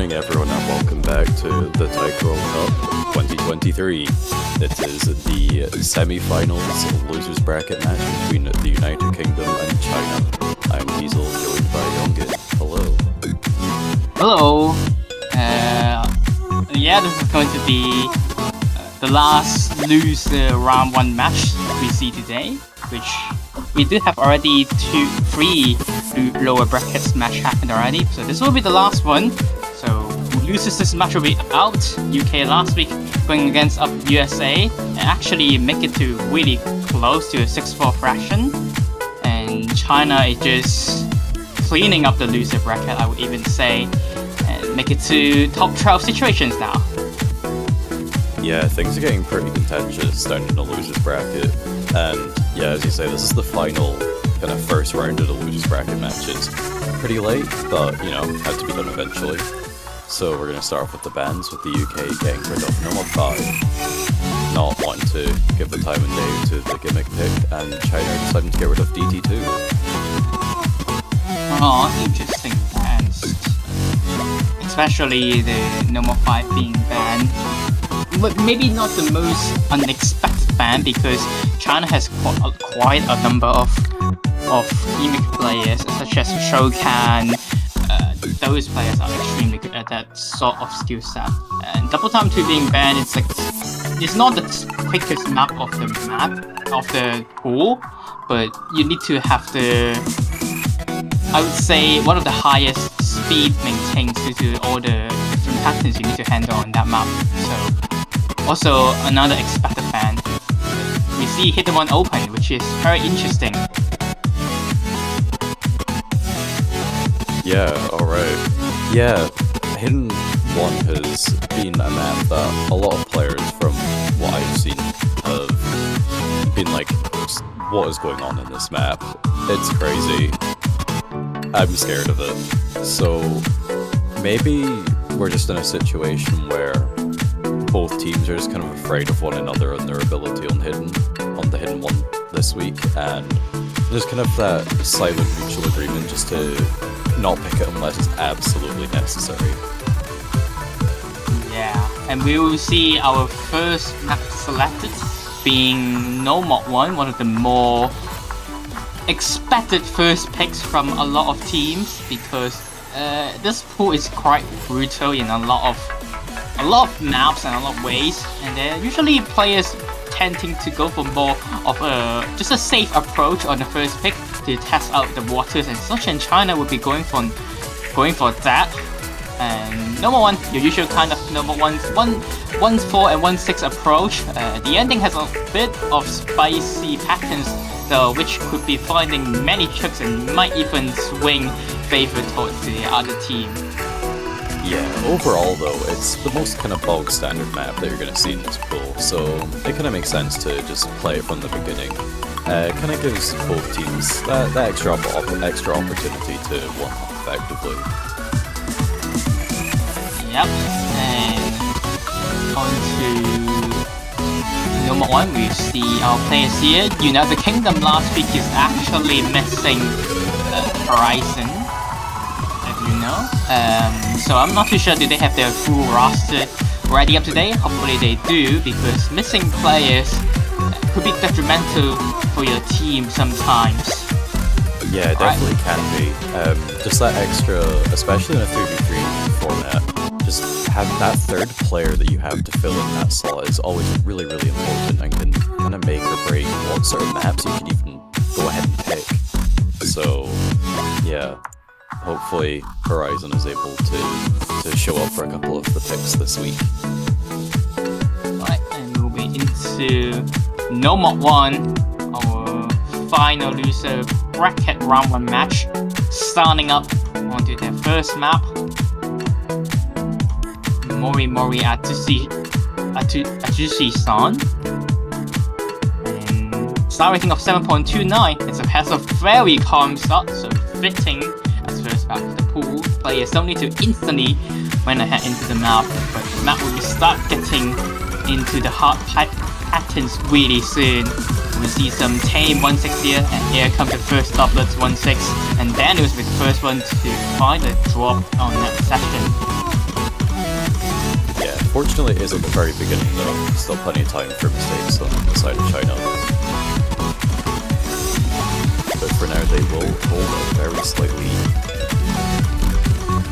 morning, everyone, and welcome back to the Taiko Cup 2023. It is the semi-finals losers bracket match between the United Kingdom and China. I'm Diesel, joined by Youngin. Hello. Hello. This is going to be the last loser round 1 match we see today, which we do have already 3 lower brackets match happened already, so this will be the last one. So who loses this match will be out. UK last week going against up USA and actually make it to really close to a 6-4 fraction, and China is just cleaning up the loser bracket, I would even say, and make it to top 12 situations now. Yeah, things are getting pretty contentious down in the losers bracket, and yeah, as you say, this is the final kind of first round of the losers bracket matches. Pretty late, but you know, had to be done eventually. So we're going to start off with the bans, with the UK getting rid of Normal 5, not wanting to give the time and day to the gimmick pick, and China deciding to get rid of DT2. Oh, interesting bans. Especially the Normal 5 being banned. But maybe not the most unexpected ban, because China has quite a number of gimmick players, such as Shokan. Those players are extremely good at that sort of skill set. And Double Time 2 being banned, it's not the quickest map of the pool, but you need to have I would say, one of the highest speed maintained due to all the different patterns you need to handle on that map. So, also another expected ban. We see Hidden One open, which is very interesting. Yeah, alright. Yeah, Hidden One has been a map that a lot of players, from what I've seen, have been like, what is going on in this map? It's crazy. I'm scared of it. So maybe we're just in a situation where both teams are just kind of afraid of one another and their ability on the Hidden One this week, and there's kind of that silent mutual agreement just to not pick it unless it's absolutely necessary. Yeah, and we will see our first map selected being No Mod 1, one of the more expected first picks from a lot of teams, because this pool is quite brutal in a lot of maps and a lot of ways, and they're usually players tending to go for more of just a safe approach on the first pick to test out the waters and such, and China would be going for that. And number 1, your usual kind of number 1-4 and 1-6 approach. The ending has a bit of spicy patterns though, which could be finding many tricks and might even swing favor towards the other team. Yeah, overall though, it's the most kind of bog standard map that you're going to see in this pool, so it kind of makes sense to just play it from the beginning. It kind of gives both teams that extra opportunity to one effectively. Yep, and on to number 1, we see our players here. United Kingdom last week is actually missing Horizon, as you know. So I'm not too sure, do they have their full roster ready up to date? Hopefully they do, because missing players could be detrimental for your team sometimes. Yeah, it definitely can be. Just that extra, especially in a 3v3 format, just have that third player that you have to fill in that slot is always really, really important, and can kind of make or break what sort of maps you can even go ahead and pick. So, yeah, hopefully Horizon is able to show up for a couple of the picks this week. Right, and we'll be into No Mod 1, our final loser bracket round 1 match, starting up onto their first map. Mori Atsushi-san. And star rating of 7.29. It's has a very calm start, so fitting as first map of the pool. Players don't need to instantly went ahead into the map, but the map will start getting into the hard patterns really soon. We'll see some tame 1-6 here, and here comes the first doublets 1-6, and Daniels with the first one to find a drop on that session. Unfortunately, it is at the very beginning, though. Still plenty of time for mistakes on the side of China. But for now, they will hold a very slight lead.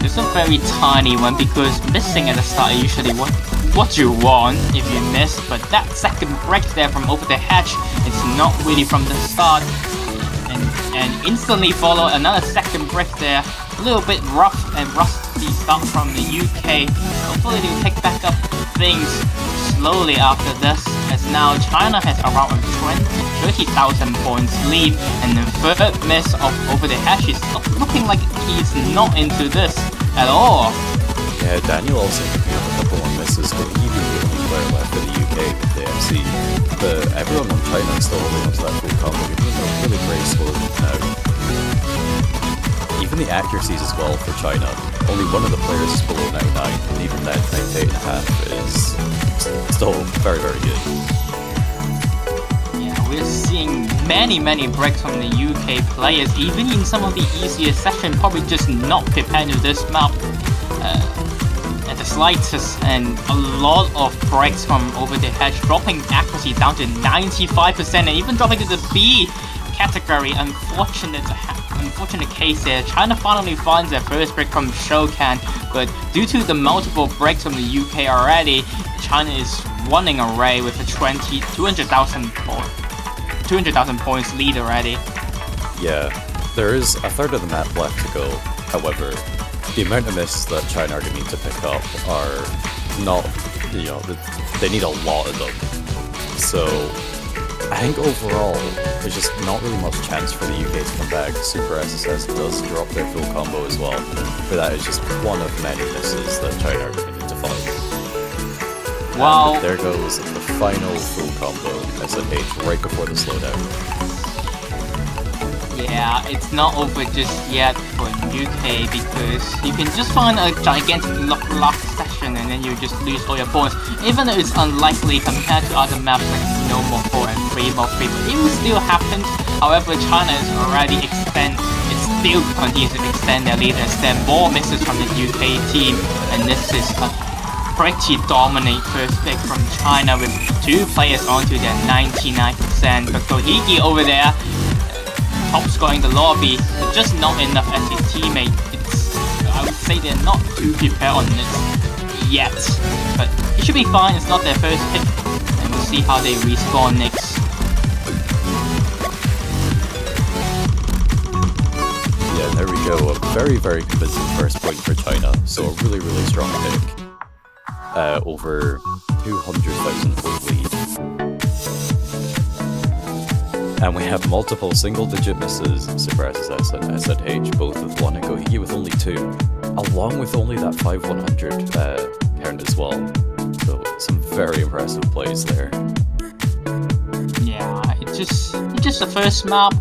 It's a very tiny one because missing at the start is usually what you want if you miss, but that second break there from over the hedge, it's not really from the start. And instantly follow another second break there. A little bit rough and rusty start from the UK. Hopefully they'll take back up things slowly after this, as now China has around 30,000 points lead, and the third miss of over the hedge is looking like he's not into this at all. Yeah, Daniel also picking up a couple more misses, but he being the only player left in the UK with the MC. But everyone on China is still holding onto that full combo, even though they're really great score now. Even the accuracies as well for China. Only one of the players is below 99, and even that 98.5 is still very, very good. Yeah, we're seeing many breaks from the UK players, even in some of the easier sessions, probably just not prepared to this map at the slightest, and a lot of breaks from over the hedge, dropping accuracy down to 95%, and even dropping to the B category. Unfortunate case there. China finally finds their first break from Shokan, but due to the multiple breaks from the UK already, China is running away with a 200,000 points lead already. Yeah, there is a third of the map left to go. However, the amount of misses that China are going to need to pick up are not, they need a lot of them. So I think overall, there's just not really much chance for the UK to come back. Super SSS does drop their full combo as well, but that is just one of many misses that China are going to need to fight. Wow. And there goes the final full combo SSH right before the slowdown. Yeah, it's not over just yet for UK, because you can just find a gigantic lock session and then you just lose all your points. Even though it's unlikely compared to other maps like No More 4 and 3 More 3, but it will still happen. However, China is already still continues to extend their lead, as there are more misses from the UK team, and this is a pretty dominant first pick from China with 2 players onto their 99%. But Kohiki over there, top scoring the lobby, but just not enough as his teammate. I would say they're not too prepared on this yet, but it should be fine. It's not their first pick, and we'll see how they respawn next. Yeah, there we go. A very, very convincing first point for China. So a really, really strong pick. Over 200,000 point lead. And we have multiple single-digit misses, Super SSS and SZH, both with 1, and Kohiki with only 2, along with only that 5-100 count as well. So some very impressive plays there. Yeah, it's just the first map.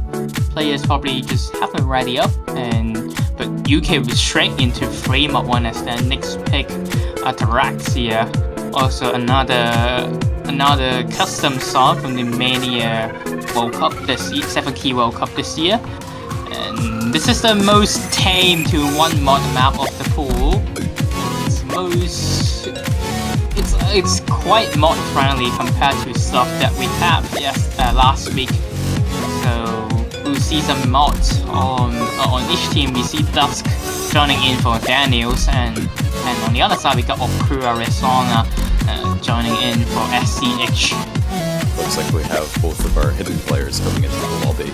Players probably just haven't ready up, but UK was straight into frame up 1 as their next pick, Ataraxia. Also another custom song from the Mania World Cup this year, 7-key World Cup this year. And this is the most tame to 1 mod map of the pool. It's quite mod friendly compared to stuff that we had last week. So we'll see some mods on each team. We see Dusk joining in for Daniels, and on the other side we got Okura Resona joining in for SCH. Looks like we have both of our hidden players coming into the lobby.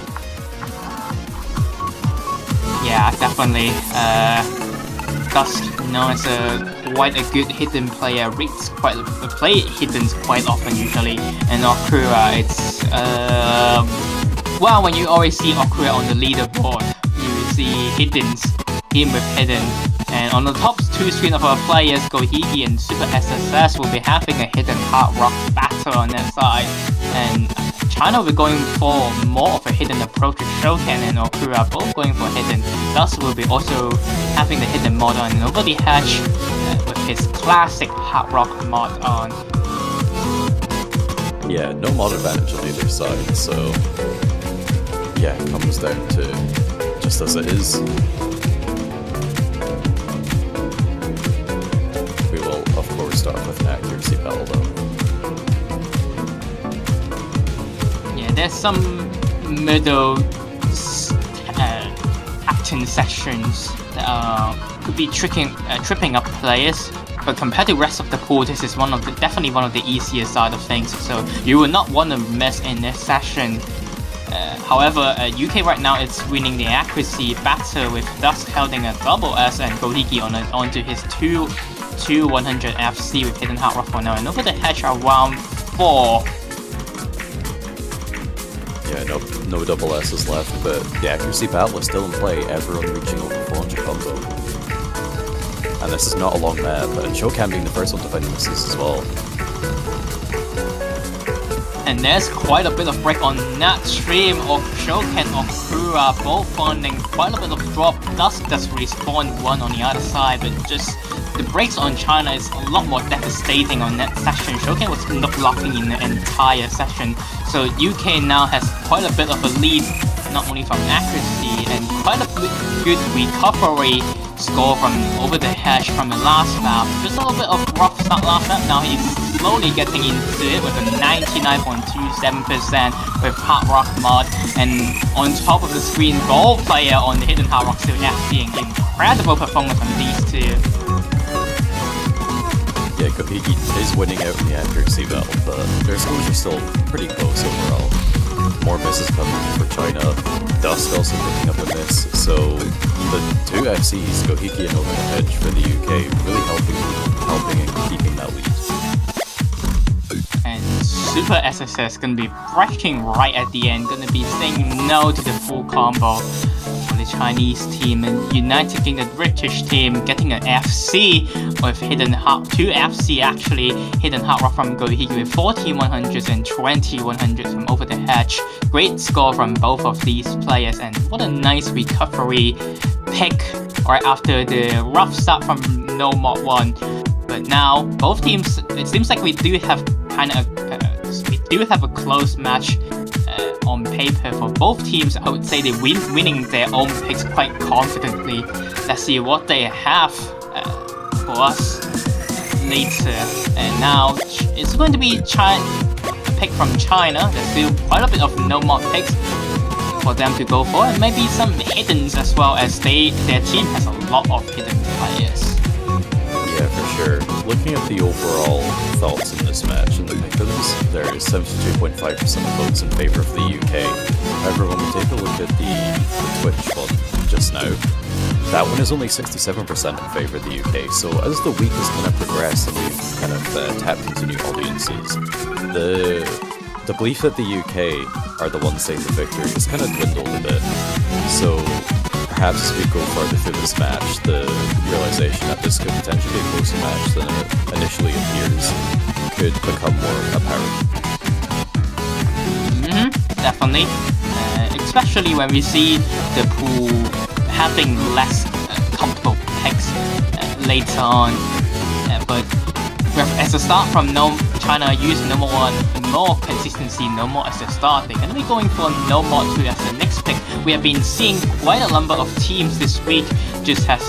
Yeah, definitely. Dusk, as quite a good hidden player, play hiddens quite often usually, and Okura, it's well, when you always see Okura on the leaderboard, you see hiddens, him with hidden. And on the top 2 screen of our players, Kohiki and Super SSS will be having a hidden hard rock battle on their side. And China will be going for more of a hidden approach with Shokan and Okura, both going for hidden. Thus will be also having the hidden mod on, and over the hatch with his classic hard rock mod on. Yeah, no mod advantage on either side, so yeah, it comes down to just as it is. We will, of course, start off with an accuracy battle though. Yeah, there's some middle acting sections that could be tripping up players. But compared to the rest of the pool, this is definitely one of the easier side of things. So you will not want to miss in this session. However, UK right now is winning the accuracy battle with Dusk holding a double S and Gohiki onto his 100 FC with Hidden Heart Rock for now. And over the hedge around 4. Yeah, no double S's left, but the accuracy battle is still in play, everyone reaching over 400 combo. And this is not a long map, and Shokan being the first one to find misses as well. And there's quite a bit of break on that stream of Shokan or Kura, both finding quite a bit of drop. Dusk does respawn one on the other side, but just the breaks on China is a lot more devastating on that session. Shokan was not blocking in the entire session, so UK now has quite a bit of a lead, not only from accuracy and quite a good recovery score from over the hedge from the last map. Just a little bit of rough start last map. Now he's slowly getting into it with a 99.27% with Hard Rock mod, and on top of the screen, Gold player on the Hidden Hard Rock still being incredible performance from these two. Yeah, Gohiki is winning out in the accuracy battle, but their scores are still pretty close overall. More misses coming for China. Dusk also picking up a miss, so the two FCs, Gohiki and Over the Hedge for the UK, really helping and keeping that lead. And Super SSS gonna be breaking right at the end, gonna be saying no to the full combo for the Chinese team, and United Kingdom British team getting an FC with Hidden Heart, 2 FC actually, Hidden Heart Rock from Gohiki with 14 100s and 20 100s from Over the Hedge. Great score from both of these players, and what a nice recovery pick right after the rough start from No Mod 1. But now both teams, it seems like we do have a close match on paper for both teams. I would say they're winning their own picks quite confidently. Let's see what they have for us later. And now it's going to be a pick from China. There's still quite a bit of no mod picks for them to go for, and maybe some hiddens as well, as their team has a lot of hidden players. Yeah, for sure. Looking at the overall thoughts in this match and the pick'ems, there is 72.5% of votes in favour of the UK. However, when we take a look at the Twitch one just now, that one is only 67% in favour of the UK. So as the week has kind of progressed and we've kind of tapped into new audiences, the belief that the UK are the ones saying the victory has kind of dwindled a bit. So perhaps as we go further through this match, the realization that this could potentially be a closer match than it initially appears could become more apparent. Definitely. Especially when we see the pool having less comfortable picks later on. But as a start from China used No Mod 1, more consistency, No Mod as a start. They're going to be going for No Mod 2 as the next pick. We have been seeing quite a number of teams this week just have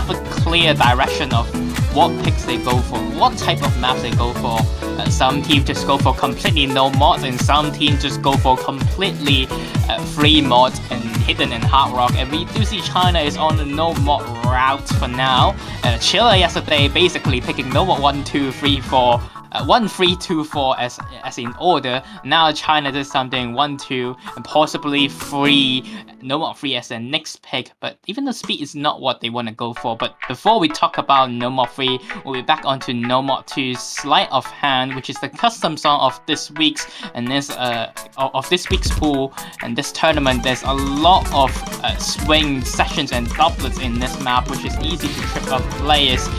a clear direction of what picks they go for, what type of maps they go for. Some teams just go for completely no mods, and some teams just go for completely free mods and hidden and hard rock. And we do see China is on the no mod route for now. Chile yesterday basically picking no mod 1, 2, 3, 4. 1, 3, 2, 4 as in order. Now China does something 1, 2, and possibly 3, no mod 3 as the next pick. But even the speed is not what they want to go for. But before we talk about no mod 3, we'll be back onto no mod 2's Sleight of Hand, which is the custom song of this week's pool and this tournament. There's a lot of swing sessions and doublets in this map, which is easy to trip up players.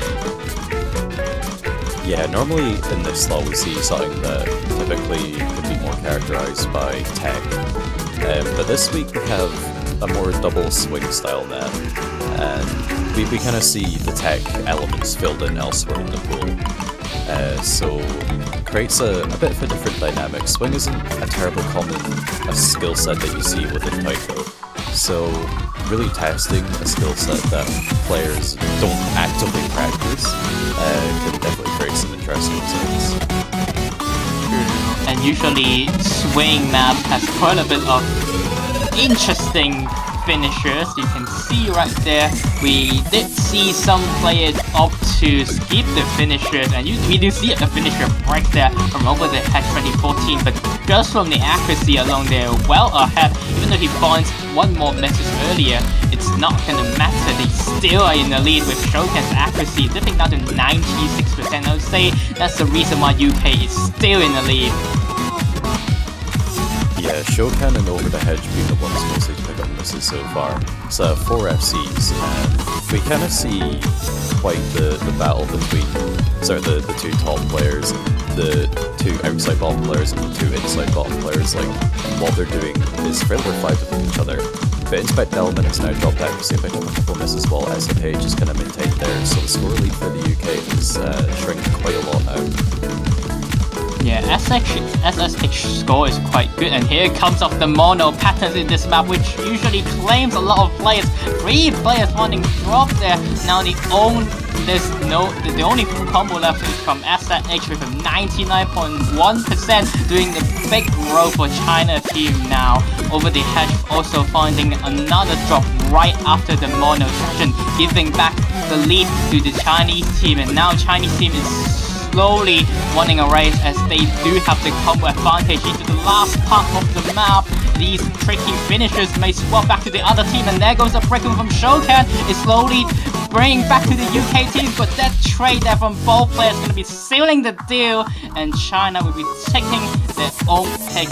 Yeah, normally in this slot we see something that typically would be more characterized by tech, but this week we have a more double swing style map, and we kind of see the tech elements filled in elsewhere in the pool, so it creates a bit of a different dynamic. Swing isn't a terrible common skill set that you see within Taiko, so really testing a skill set that players don't actively practice can definitely create some interesting results. And usually swing map has quite a bit of interesting finishers. You can see right there, we did see some players opt to skip the finishers, and we do see the finisher right there from over the head 2014, but just from the accuracy alone, they're well ahead. Even though he finds one more message earlier, it's not gonna matter. They still are in the lead with Shokan's accuracy dipping down to 96%. I would say that's the reason why UK is still in the lead. Yeah, Shokan and Over the Hedge being the ones mostly to pick up misses so far. So 4 FCs, and we kind of see quite the battle between the two top players, the two outside bottom players, and the two inside bottom players. Like, what they're doing is fairly reflective of each other. But Inspect Element has now dropped out, so picked up a couple misses while SFH is kind of maintained there. So the score lead for the UK is shrinking quite a lot now. Yeah, SSH score is quite good, and here comes off the mono patterns in this map, which usually claims a lot of players. 3 players wanting drop there. Now the only full combo left is from SSH with a 99.1%, doing the big roll for China team now. Over the Hedge also finding another drop right after the mono session, giving back the lead to the Chinese team, and now Chinese team is slowly winning a race as they do have the combo advantage into the last part of the map. These tricky finishers may swap back to the other team, and there goes a breakthrough from Shokan. It's slowly bringing back to the UK team, but that trade there from both players is going to be sealing the deal, and China will be taking their own pick.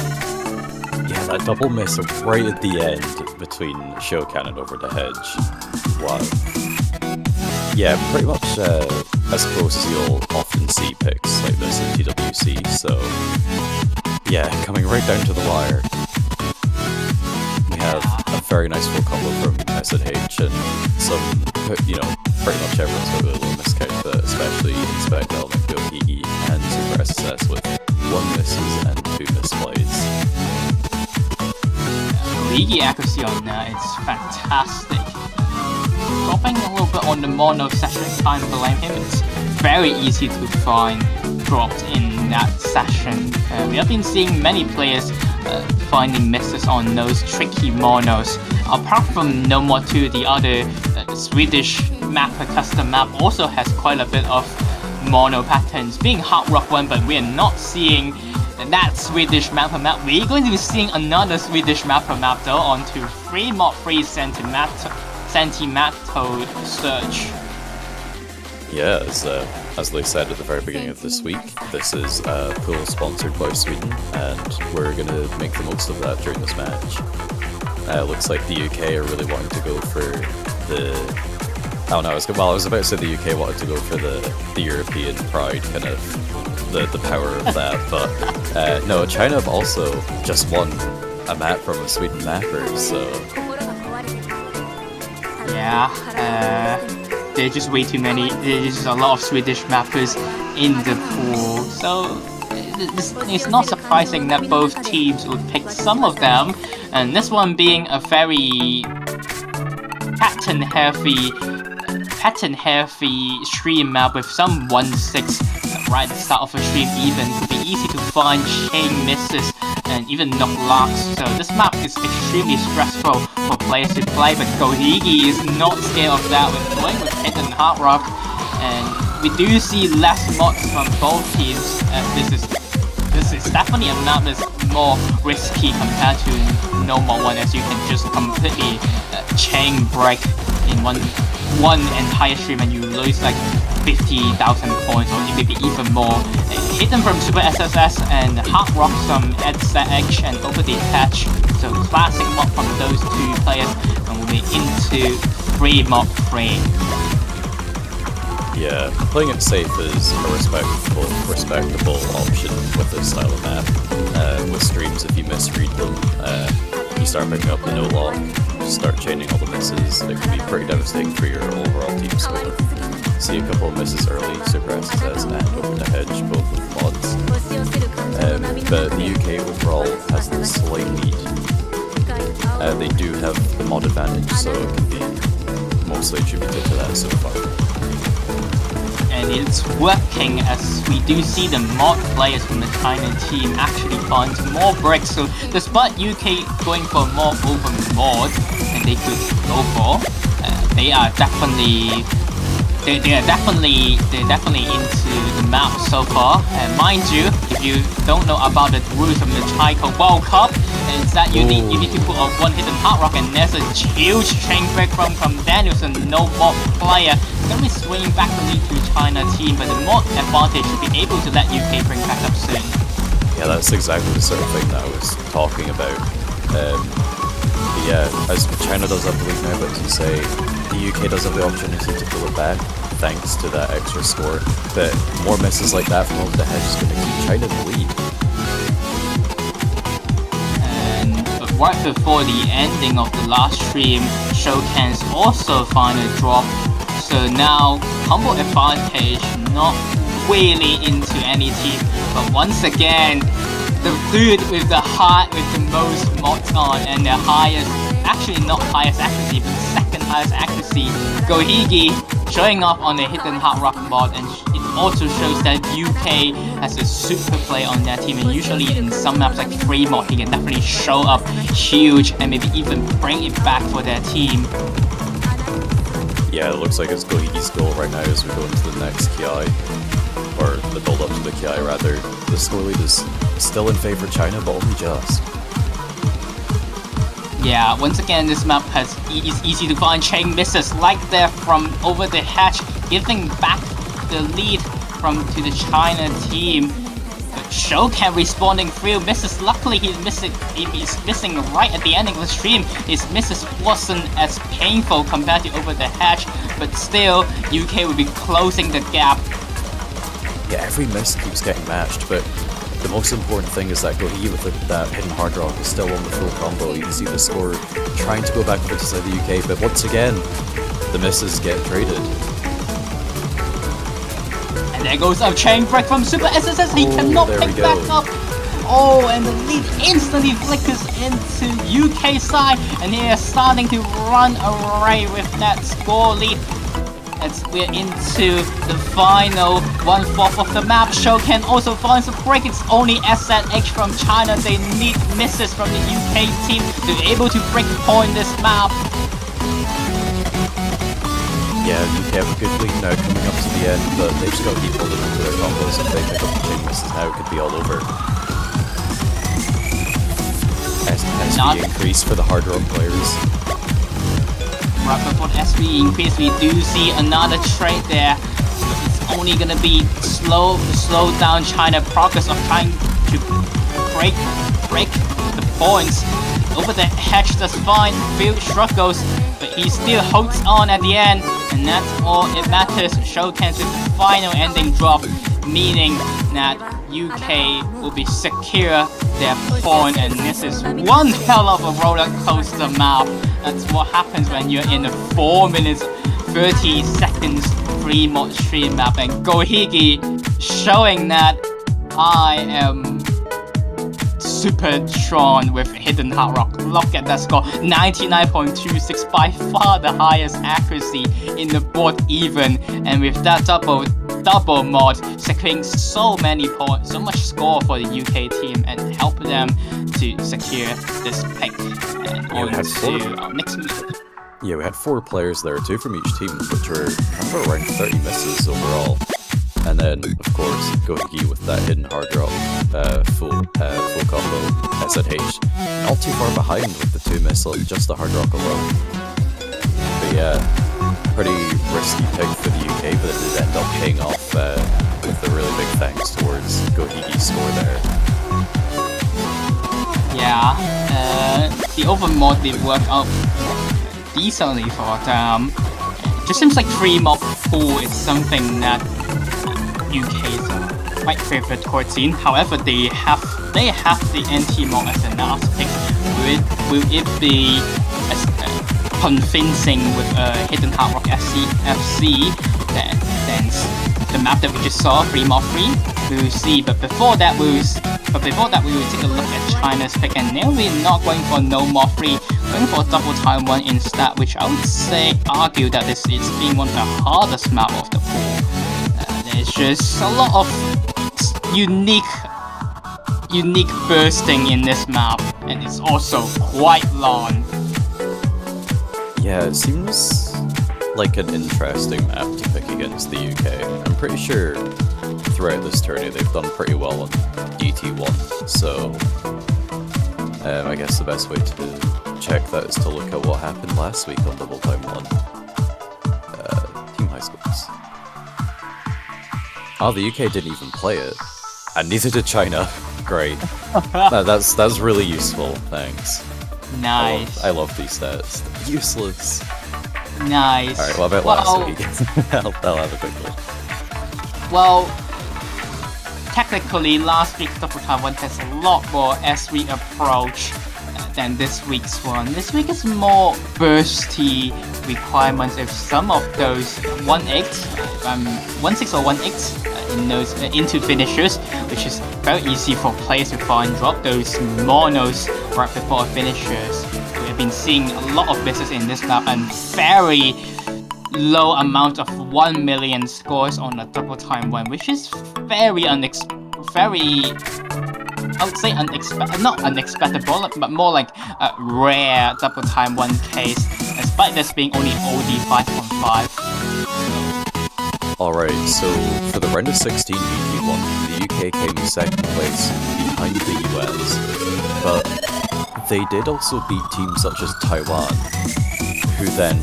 Yeah, that double miss right at the end between Shokan and Over the Hedge. Wow. Yeah, pretty much as close as you'll often see picks like this in TWC, so yeah, coming right down to the wire. We have a very nice full combo from SNH and some, pretty much everyone's got a little miscount, but especially Inspect Element, Gohigi, and Super SSS with 1 misses and 2 misplays. Gohigi accuracy on that is fantastic. Dropping a little bit on the mono session, can't blame him. It's very easy to find drops in that session. We have been seeing many players finding misses on those tricky monos. Apart from No More 2, the other Swedish mapper custom map also has quite a bit of mono patterns, being Hard Rock 1, but we are not seeing that Swedish mapper map. We're going to be seeing another Swedish mapper map though onto 3 mod 3 Sentimental Search. Yeah, as they said at the very beginning of this week, this is a pool sponsored by Sweden, and we're going to make the most of that during this match. Looks like the UK are really wanting to go for the... Oh no, I was about to say the UK wanted to go for the European pride, kind of the power of that, but no, China have also just won a map from a Sweden mapper, so... Yeah, there's just way too many. There's just a lot of Swedish mappers in the pool, so it's not surprising that both teams would pick some of them, and this one being a very pattern-heavy stream map with some 1-6 right at the start of a stream even. It would be easy to find chain misses and even knock locks, so this map is extremely stressful for players to play, but Gohigi is not scared of that with playing with Pit and Hard Rock, and we do see less mods from both teams. This is definitely a map that's more risky compared to No More 1, as you can just completely chain break in one entire stream and you lose like 50,000 points or maybe even more. Hidden from Super SSS and Hard Rock from EdSetH and Over the Hedge, so classic mod from those 2 players, and we'll be into 3 mod 3. Yeah, playing it safe is a respectable option with this style of map. With streams, if you misread them, you start picking up the no-lock, start chaining all the misses, it can be pretty devastating for your overall team score. See a couple of misses early, Super SSS and Over the Hedge, both with mods. But the UK overall has the slight lead. They do have the mod advantage, so it can be mostly attributed to that so far. And it's working, as we do see the mod players from the China team actually find more bricks. So despite UK going for more open mod than they could go for, they are definitely they're definitely into the map so far. And mind you, if you don't know about the rules of the Taiko World Cup, it's that you need to put on one hidden hard rock, and there's a huge chain break from Danielson, no mod player. Gonna be swinging back the lead to the China team, but the mod advantage should be able to let UK bring back up soon. Yeah, that's exactly the sort of thing that I was talking about. Yeah, as China does have the lead now, but as you say, the UK does have the opportunity to pull it back thanks to that extra score. But more misses like that from over the hedge is going to keep China in the lead. But right before the ending of the last stream, Showcans also find a drop. So now, humble advantage, not really into any team, but once again, the dude with the most mods on and the highest, actually not highest accuracy, but second highest accuracy, Gohigi, showing off on the hidden hard rock mod, and it also shows that UK has a super play on their team, and usually in some maps like free mod, he can definitely show up huge and maybe even bring it back for their team. Yeah, it looks like it's Gohigi's goal right now as we go into the next KI, or the build up to the KI rather. The score lead is still in favor of China, but only just. Yeah, once again, this map is easy to find chain misses like that from over the hatch, giving back the lead to the China team. Showcan responding through misses. Luckily, he's missing right at the ending of the stream. His misses wasn't as painful compared to over the hatch, but still, UK will be closing the gap. Yeah, every miss keeps getting matched, but the most important thing is that Gohigi with that hidden hard rock is still on the full combo. You can see the score trying to go back over to side the UK, but once again, the misses get traded. And there goes a chain break from Super SSS. He cannot pick back up. Oh, and the lead instantly flickers into UK side, and they are starting to run away with that score lead. As we're into the final 1/4 of the map, Showcan also finds a break. It's only SZH from China. They need misses from the UK team to be able to break point this map. Yeah, UK have a good lead now coming up to the end, but they've just got to keep holding onto their combos. If they pick up the chain misses now, it could be all over. SV increase for the hard rock players. Right before the SV increase, we do see another trade there. It's only gonna be slow down China progress of trying to break the points. Over the hedge does fine, Field struggles, but he still holds on at the end, and that's all it matters. Showcans with the final ending drop, meaning that UK will be secure their point, and this is one hell of a roller coaster map. That's what happens when you're in a 4 minutes 30 seconds free mod stream map, and Gohigi showing that I am super strong with hidden hard rock. Look at that score, 99.26, by far the highest accuracy in the board even, and with that double mod, securing so many points, so much score for the UK team, and help them to secure this pick. And on to our next meeting. Yeah, we had 4 players there, 2 from each team, which were around 30 misses overall. And then, of course, Gohigi with that hidden hard drop, full combo, SZH. Not too far behind with the 2 missiles, just the hard rock alone. But yeah, pretty risky pick for the UK, but it did end up paying off with a really big thanks towards Gohigi's score there. Yeah, the open mod did work out decently for them. It just seems like free mob pool is something that UK's quite favorite core scene. However, they have the NT-mod as an last pick. Will it be as convincing with hidden hard rock FC than the map that we just saw, free mod free? We will see. But before that, we will take a look at China's pick, and they're really not going for no mod free, going for double time 1 instead, which I would argue that this is being one of the hardest map of the pool. There's just a lot of unique bursting in this map, and it's also quite long. Yeah, it seems like an interesting map to pick against the UK. I'm pretty sure throughout this tourney they've done pretty well on ET1, so I guess the best way to check that is to look at what happened last week on Double Time 1. Team High Schools. Oh, the UK didn't even play it. And neither did China. Great. That's really useful, thanks. Nice. I love these stats. Useless. Nice. Alright, what about last week? I'll have a quick look. Well, technically last week's Double Time 1 has a lot more as we approach than this week's one. This week is more bursty requirements with some of those 1x, 1-6 or 1x in those into finishers, which is very easy for players to find drop those monos right before finishers. We have been seeing a lot of misses in this map and very low amount of 1 million scores on a Double Time 1, which is very I would say not unexpected, but more like a rare Double Time 1 case, despite this being only OD 5.5. Alright, so for the round of 16 ET1, the UK came second place behind the US, but they did also beat teams such as Taiwan, who then,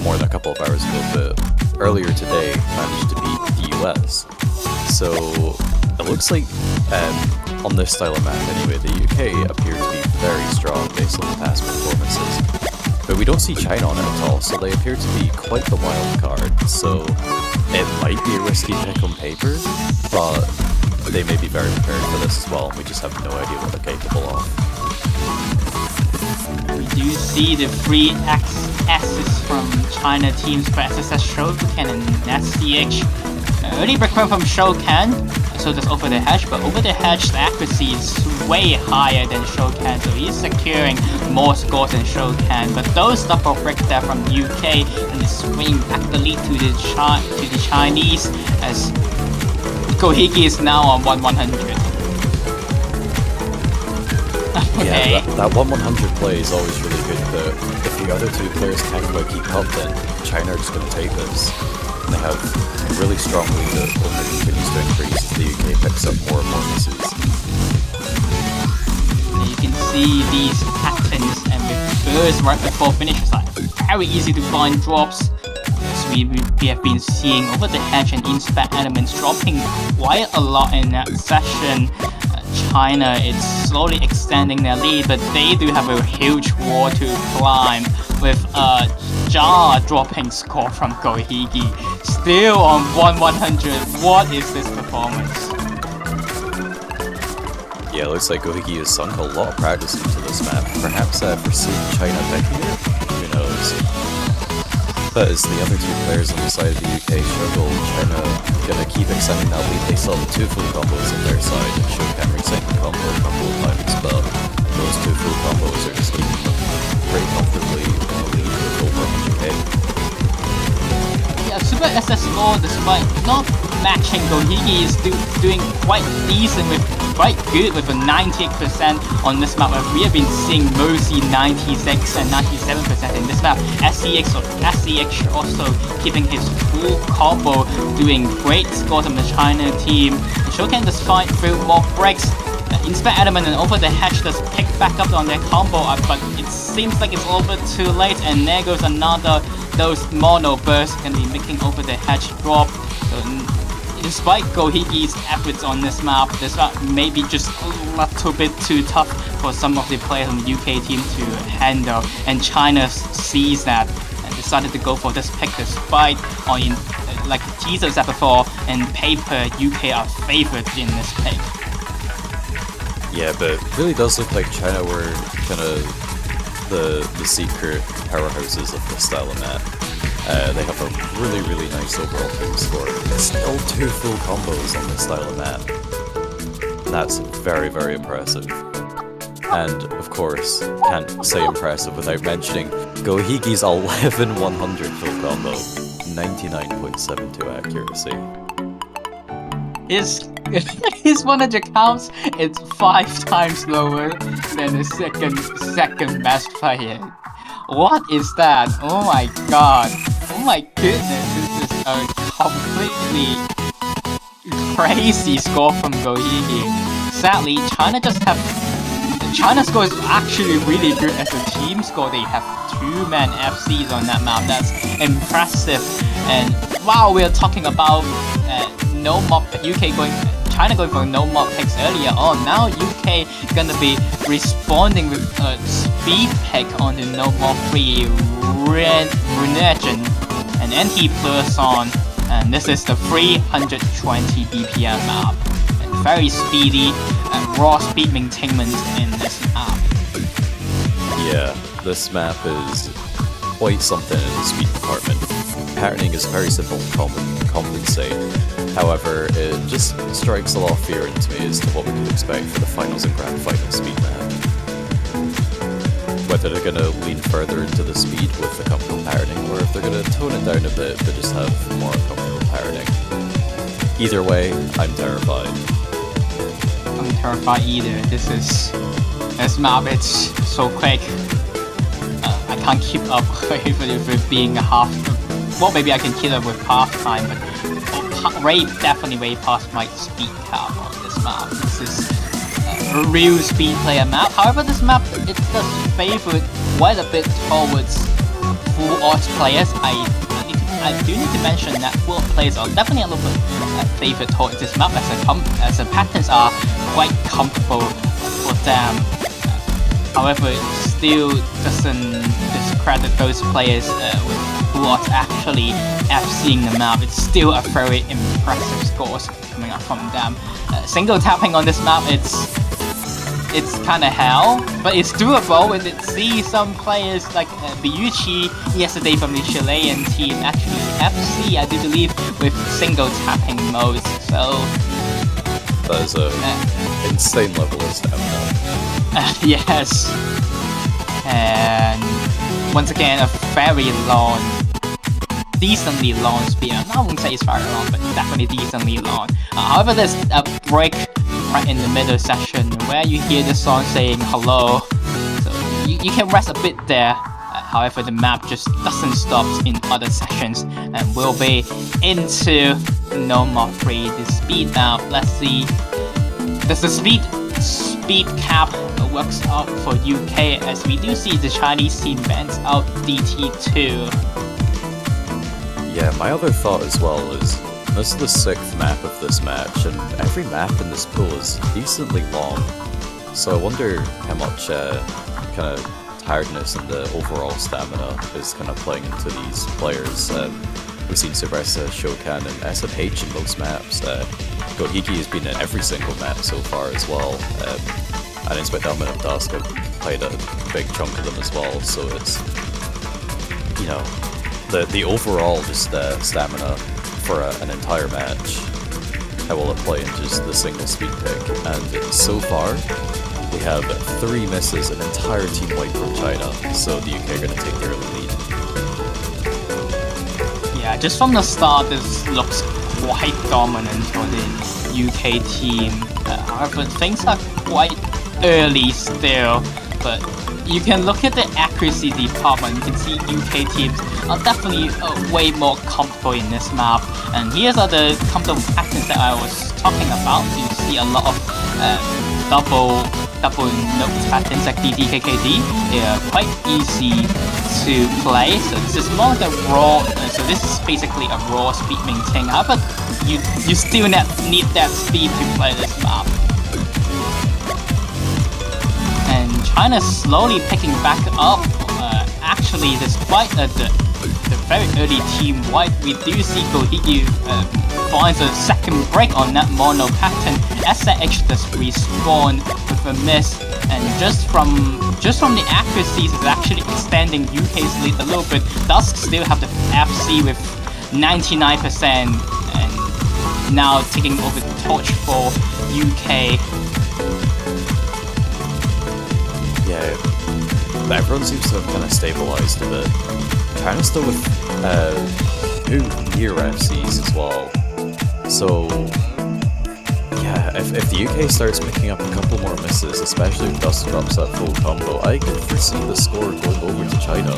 more than a couple of hours ago, but earlier today managed to beat the US. So it looks like on this style of map anyway, the UK appear to be very strong based on the past performances. But we don't see China on it at all, so they appear to be quite the wild card. So it might be a risky pick on paper, but they may be very prepared for this as well, and we just have no idea what they're capable of. We do see the 3 X's from China teams for SSS Shokan and SCH. Early breakpoint from Shokan, so that's over the hedge, but over the hedge the accuracy is way higher than Shokan, so he's securing more scores than Shokan. But those double breaks there from the UK and is swinging back the lead to the Chinese as Gohiki is now on 1-100. Okay. Yeah, that 1-100 play is always really good, but if the other two players can't quite keep up, then China are just going to take this. And they have a really strong lead that only continues to increase as the UK picks up more and more misses. You can see these patterns and with bursts right before finish, it's like very easy to find drops. As we have been seeing over the hedge and inspect elements dropping quite a lot in that session. China is slowly extending their lead, but they do have a huge wall to climb with a jaw dropping score from Gohiki. Still on 1-100. What is this performance? Yeah, it looks like Gohiki has sunk a lot of practice into this map. Perhaps foreseeing China picking it? Who knows? But as the other two players on the side of the UK struggle, China gonna keep extending that lead. They still have 2 full combos on their side, and Shokan resetting the combo a couple of times, but those 2 full combos are just keeping them pretty comfortably in the lead with over 100k. Yeah, Super SS score, despite not matching Gohiki, is doing quite decent with quite good with a 98% on this map. We have been seeing mostly 96 and 97% in this map. SCX also keeping his full combo, doing great scores on the China team. Shokan does fight through more breaks. Inspect Element and over the hedge does pick back up on their combo, but it seems like it's over too late, and there goes another those mono bursts can be making over the hedge drop. Despite Gohiki's efforts on this map may be just a little bit too tough for some of the players on the UK team to handle, and China sees that and decided to go for this pick despite like Jesus said before, in paper UK are favored in this pick. Yeah, but it really does look like China were kind of the secret powerhouses of this style of map. They have a really, really nice overall team score. Still 2 full combos on this style of map. That's very, very impressive. And of course, can't say impressive without mentioning Gohigi's 11-100 full combo, 99.72 accuracy. His 100 counts, it's 5 times lower than the second best player. What is that? Oh my god. Oh my goodness, this is a completely crazy score from Gohigi. Sadly, China's score is actually really good as a team score. They have 2-man FCs on that map. That's impressive. And while we're talking about no mob, China going for no mob picks earlier on, now UK gonna be responding with a speed pick on the no mob free Runegen and NT plus on, and this is the 320 BPM map. And very speedy raw speed maintainment in this map. Yeah, this map is quite something in the speed department. Patterning is very simple to compensate. However, it just strikes a lot of fear into me as to what we can expect for the finals and grand final speed map. Whether they're going to lean further into the speed with the comfortable patterning, or if they're going to tone it down a bit but just have more comfortable patterning. Either way, I'm terrified. I'm terrified either. This map, it's so quick. I can't keep up with it being a half. Well, maybe I can keep up with half time, but definitely way past my speed cap on this map. This is a real speed player map. However, this map, it does favor quite a bit towards full odds players. I do need to mention that full odds players are definitely a little bit favored towards this map as the patterns are quite comfortable for them. However, it still doesn't discredit those players with full odds actually FCing the map. It's still a very impressive scores coming up from them. Single tapping on this map, it's kind of hell, but it's doable. When it see some players like Biyuchi yesterday from the Chilean team actually FC, I do believe, with single tapping modes. So that is an insane level of stamina. Yes, and once again a very long, decently long speed. I won't say it's very long, but definitely decently long. However, there's a break right in the middle section where you hear the song saying hello, so you can rest a bit there. However, the map just doesn't stop in other sections, and we'll be into no more free the speed now. Let's see, does the speed cap works out for UK, as we do see the Chinese team bans out DT2. Yeah, my other thought as well is this is the 6th map of this match, and every map in this pool is decently long. So I wonder how much kind of tiredness and the overall stamina is kind of playing into these players. We've seen Subressa, Shokan, and SMH in most maps. Gohigi has been in every single map so far as well. And Inspect Element of Dusk have played a big chunk of them as well, so it's, you know, the overall just stamina for an entire match. How will it play in just the single speed pick? And so far, we have 3 misses, an entire team wipe from China, so the UK are going to take the early lead. Yeah, just from the start, this looks quite dominant for the UK team. However, things are quite early still, but you can look at the accuracy department. You can see UK teams are definitely way more comfortable in this map. And here's are the comfortable patterns that I was talking about. You see a lot of double note patterns like DDKKD. They are quite easy to play. So this is more like a raw. So this is basically a raw speed maintain. However, you still need that speed to play this map. And China's slowly picking back up. Actually, despite the very early team wipe, we do see Gohigi finds a second break on that mono pattern. SH does respawn with a miss, and just from the accuracies is actually extending UK's lead a little bit. Dusk still have the FC with 99%, and now taking over the torch for UK. yeah, everyone seems to have kind of stabilized a bit. China's still with 2 near FCs as well. So, yeah, if the UK starts picking up a couple more misses, especially if Dust drops that full combo, I can foresee the score going over to China.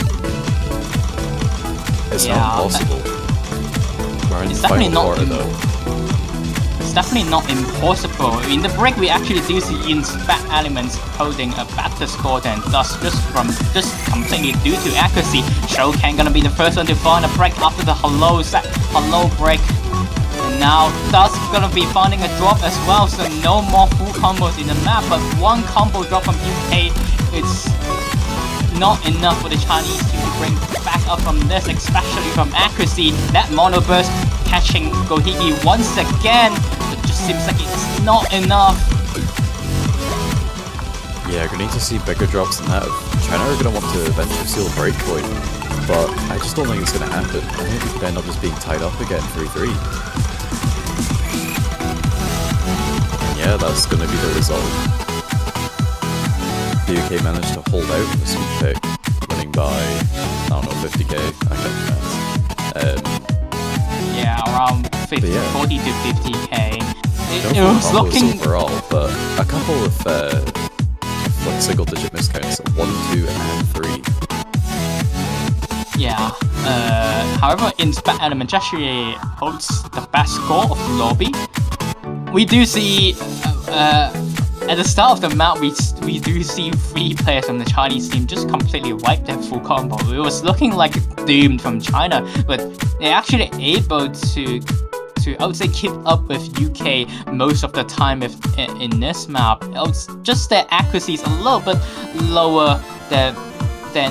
It's not impossible. We're in the final quarter though. It's definitely not impossible. In the break, we actually do see Inspect Elements holding a better score than Dust just completely due to accuracy. Shoukan gonna be the first one to find a break after the hello break. And now Dust gonna be finding a drop as well, so no more full combos in the map, but one combo drop from UK is not enough for the Chinese team to bring back up from this, especially from accuracy. That mono burst catching Gohiki once again, it just seems like it's not enough. Yeah, gonna need to see bigger drops than that. China are gonna want to eventually seal a breakpoint, but I just don't think it's gonna happen. I think we could end up just being tied up again 3-3. And yeah, that's gonna be the result. The UK managed to hold out the sweep pick, winning by, I don't know, 50k, I can't remember. Yeah, around 40 to 50k. It was looking overall, but a couple of like single-digit miscounts, 1, 2, and 3. Yeah. However, Inspect Element actually holds the best score of the lobby. We do see at the start of the map, we do see 3 players from the Chinese team just completely wipe their full combo. It was looking like doomed from China, but they're actually able to I would say keep up with UK most of the time in this map. It's just their accuracy is a little bit lower than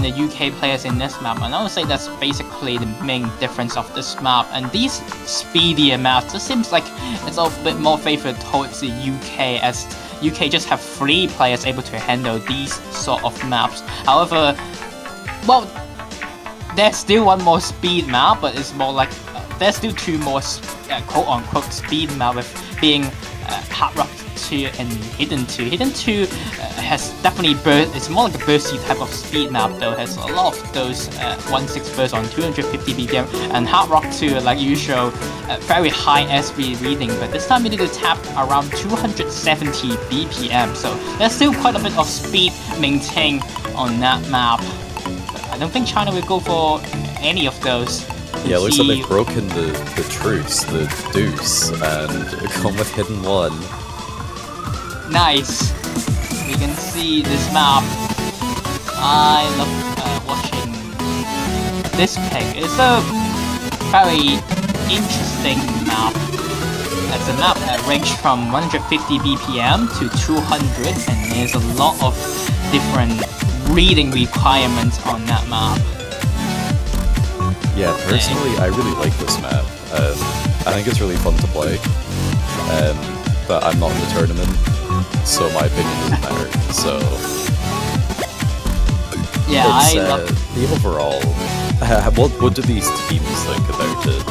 the UK players in this map, and I would say that's basically the main difference of this map. And these speedier maps, it seems like it's a bit more favored towards the UK, as UK just have 3 players able to handle these sort of maps. However, well, there's still one more speed map, but it's more like there's still 2 more quote-unquote speed map, with being Hard Rock 2 and Hidden 2. Hidden 2 has definitely it's more like a bursty type of speed map though. It has a lot of those 1/6 burst on 250 BPM, and Hard Rock 2, like usual, very high SV reading, but this time we need to tap around 270 BPM, so there's still quite a bit of speed maintained on that map. But I don't think China will go for any of those. Yeah, it looks like they've broken the truce, the deuce, and gone with Hidden 1. Nice. We can see this map. I love watching this pick. It's a very interesting map. It's a map that ranges from 150 BPM to 200, and there's a lot of different reading requirements on that map. Yeah, personally, I really like this map. I think it's really fun to play, but I'm not in the tournament, so my opinion doesn't matter. So, yeah, I love the overall. What do these teams think about it?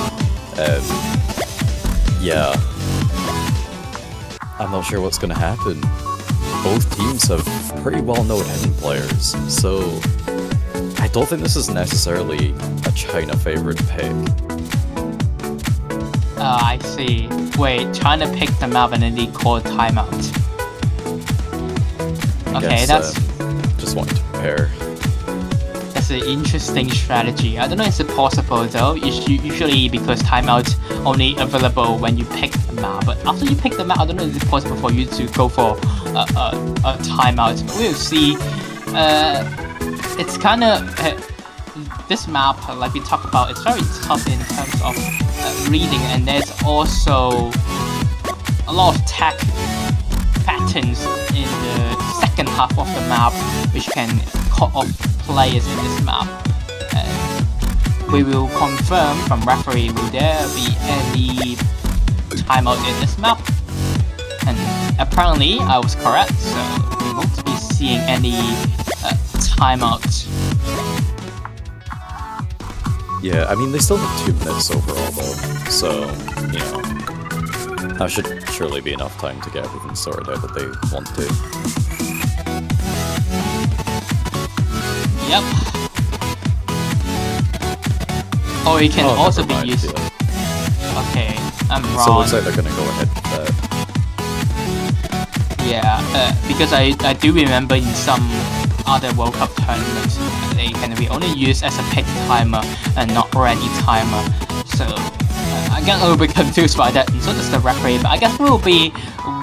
Yeah, I'm not sure what's going to happen. Both teams have pretty well-known hidden players, so I don't think this is necessarily a China favorite pick. I see. Wait, China picked the map and then they called timeout. Okay, that's just wanted to prepare. That's an interesting strategy. I don't know if it's possible though. Usually because timeout only available when you pick the map. But after you pick the map, I don't know if it's possible for you to go for a timeout. But we'll see. It's kind of this map, like we talked about, it's very tough in terms of reading, and there's also a lot of tech patterns in the second half of the map which can cut off players in this map. We will confirm from referee will there be any timeout in this map, and apparently I was correct, so we won't be seeing any timeout. Yeah, I mean, they still have 2 minutes overall, though, so, you know, that should surely be enough time to get everything sorted out that they want to. Or it can Oh, also never be mind, used. yeah. Okay, I'm So it wrong. looks like they're gonna go ahead with that. Yeah, because I do remember in some other World Cup tournaments, they can be only used as a pick timer and not ready timer. So I get a little bit confused by that, and so does the referee. But I guess we'll be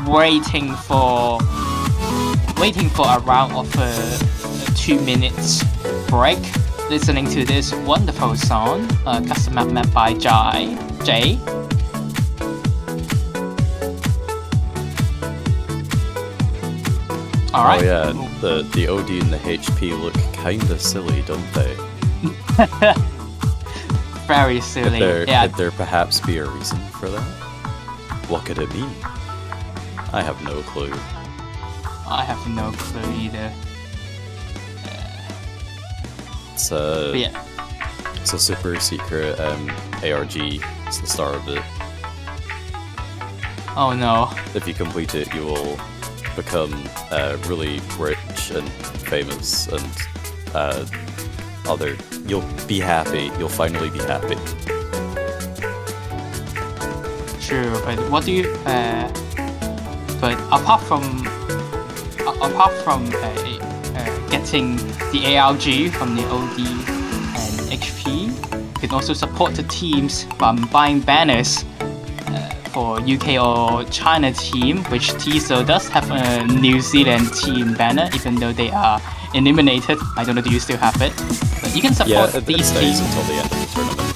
waiting for a round of 2 minutes break, listening to this wonderful song, custom map by Jay. All right. Oh yeah, the OD and the HP look kinda silly, don't they? Very silly. Could there perhaps be a reason for that? What could it be? I have no clue. I have no clue either. It's But yeah, it's a super secret ARG. It's the start of it. oh no. If you complete it, you will become really rich and famous and you'll be happy. You'll finally be happy. True, but what do you but apart from getting the ARG from the OD and HP, you can also support the teams by buying banners for UK or China team, which TSO does have a New Zealand team banner, even though they are eliminated. I don't know, do you still have it? But you can support It these stays teams. until the end of the tournament.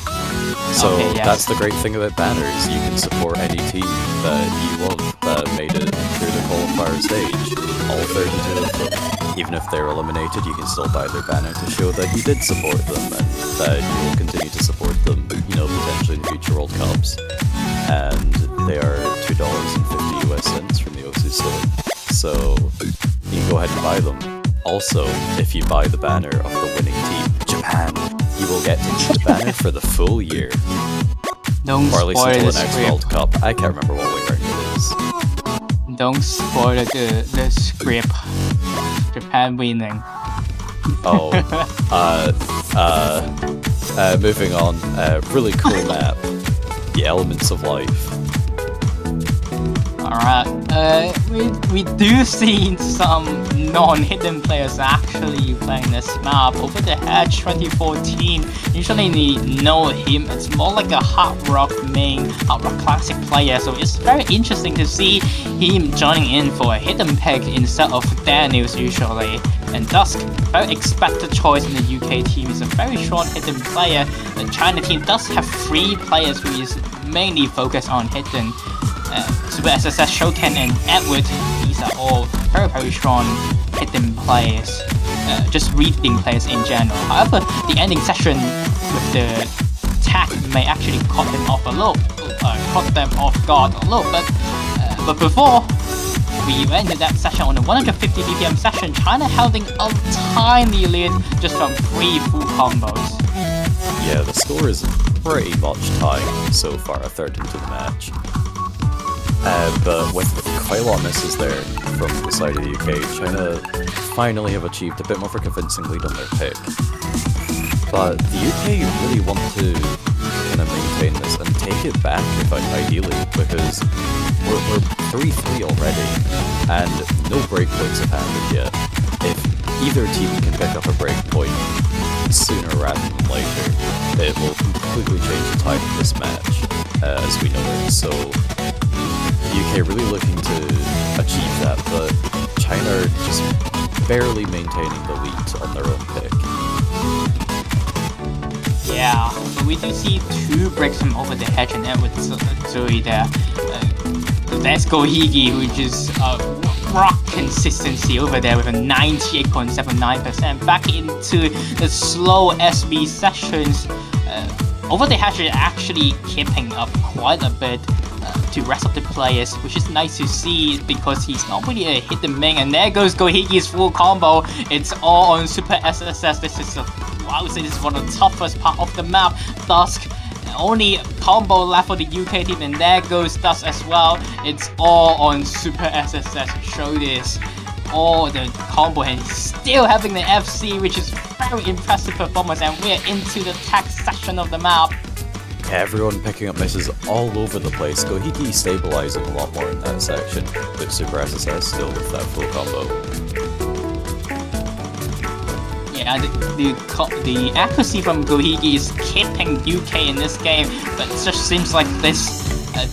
So Okay, yes. that's the great thing about banners. You can support any team that you love that made it through the qualifier stage. All 32 of them. Even if they're eliminated, you can still buy their banner to show that you did support them and that you will continue to support them, potentially in future World Cups. And they are $2.50 US cents from the Osu store. So you can go ahead and buy them. Also, if you buy the banner of the winning team, Japan, you will get to keep the banner for the full year. Don't Or at least spoil until the the next script. World Cup. I can't remember what way it is. Don't spoil the script. Japan winning. Oh, moving on. Really cool map. The Elements of Life. Alright, we do see some non-hidden players actually playing this map. Over the Hedge 2014, usually we know him, it's more like a hard rock classic player, so it's very interesting to see him joining in for a hidden pick instead of Daniels usually. And Dusk, very expected choice in the UK team, is a very strong hidden player. The China team does have 3 players who is mainly focused on hidden. Super SSS, Shoken and Edward, these are all very, very strong hidden players, just reading players in general. However, the ending session with the tag may actually caught them off guard a little bit. But before we ended that session on a 150 BPM session, China holding a tiny lead just from 3 full combos. Yeah, the score is pretty much tied so far, a third into the match. But with quite a lot of misses there from the side of the UK, China finally have achieved a bit more of a convincing lead on their pick. But the UK really want to kind of maintain this and take it back, ideally, because we're 3-3 already, and no breakpoints have happened yet. If either team can pick up a breakpoint sooner rather than later, it will completely change the tide of this match, as we know it. So the UK really looking to achieve that, but China are just barely maintaining the lead on their own pick. Yeah, so we do see 2 breaks from over the hedge and Edward Zui there. Let's go Higi, which is rock consistency over there with a 98.79%. Back into the slow SB sessions. Over the hedge is actually keeping up quite a bit to rest of the players, which is nice to see because he's not really a hidden main. And there goes Gohigi's full combo. It's all on Super SSS. This is I would say this is one of the toughest part of the map. Dusk, only combo left for the UK team, and there goes Dusk as well. It's all on Super SSS. Show this. All the combo and still having the FC, which is very impressive performance. And we're into the tag section of the map. Everyone picking up misses all over the place. Gohiki stabilizing a lot more in that section, but Super SSS still with that full combo. Yeah, the accuracy from Gohiki is keeping UK in this game, but it just seems like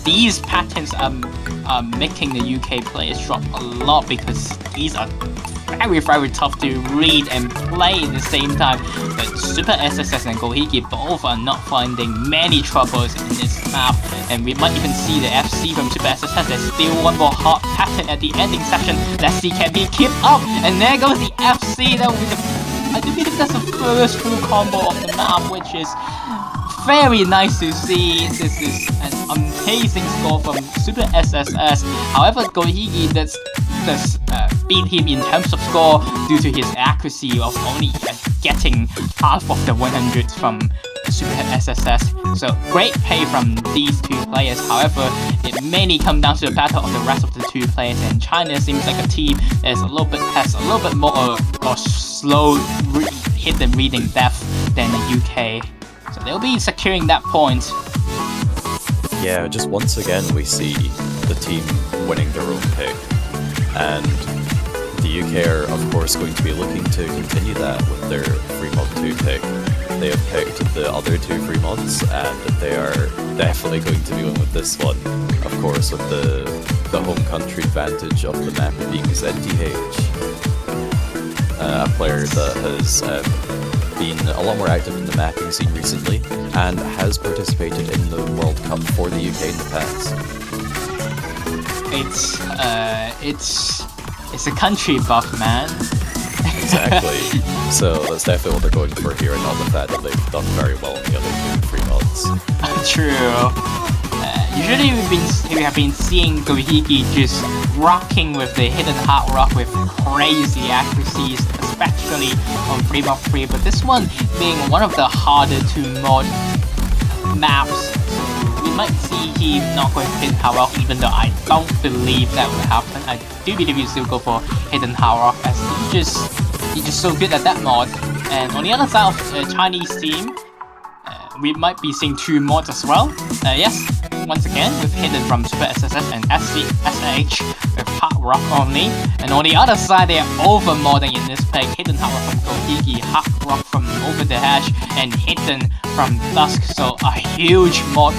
these patterns are making the UK players drop a lot because these are very, very tough to read and play at the same time. But Super SSS and Gohiki both are not finding many troubles in this map, and we might even see the FC from Super SSS. There's still one more hard pattern at the ending section. Let's see, can he keep up? And there goes the FC. That will be I do believe that's the first full combo of the map, which is very nice to see. This is an amazing score from Super SSS. However, Gohiki does beat him in terms of score due to his accuracy of only getting half of the 100 from Super SSS. So great play from these two players. However, it mainly comes down to the battle of the rest of the two players, and China seems like a team that has a little bit more slow hidden reading depth than the UK. So they'll be securing that point. Yeah, just once again we see the team winning their own pick, and the UK are of course going to be looking to continue that with their free mod 2 pick. They have picked the other two free mods, and they are definitely going to be going with this one, of course with the home country advantage of the map being ZTH, a player that has been a lot more active in the mapping scene recently and has participated in the World Cup for the UK in the past. It's a country buff, man. Exactly. So that's definitely what they're going for here, and not the fact that they've done very well in the other two free mods. True. Usually we have been seeing Gohiki just rocking with the hidden hard rock with crazy accuracies, especially on 3x3, but this one being one of the harder to mod maps, we might see him not going to hit hard rock, even though I don't believe that will happen. I do believe he'll still go for hidden hard rock, as he's just so good at that mod. And on the other side of the Chinese team, we might be seeing two mods as well. Yes, once again with hidden from Super SSS and SH with hard rock only. And on the other side, they are over modding in this pick. Hidden hard rock from Gohiki, hard rock from Over the Hedge, and hidden from Dusk. So a huge mod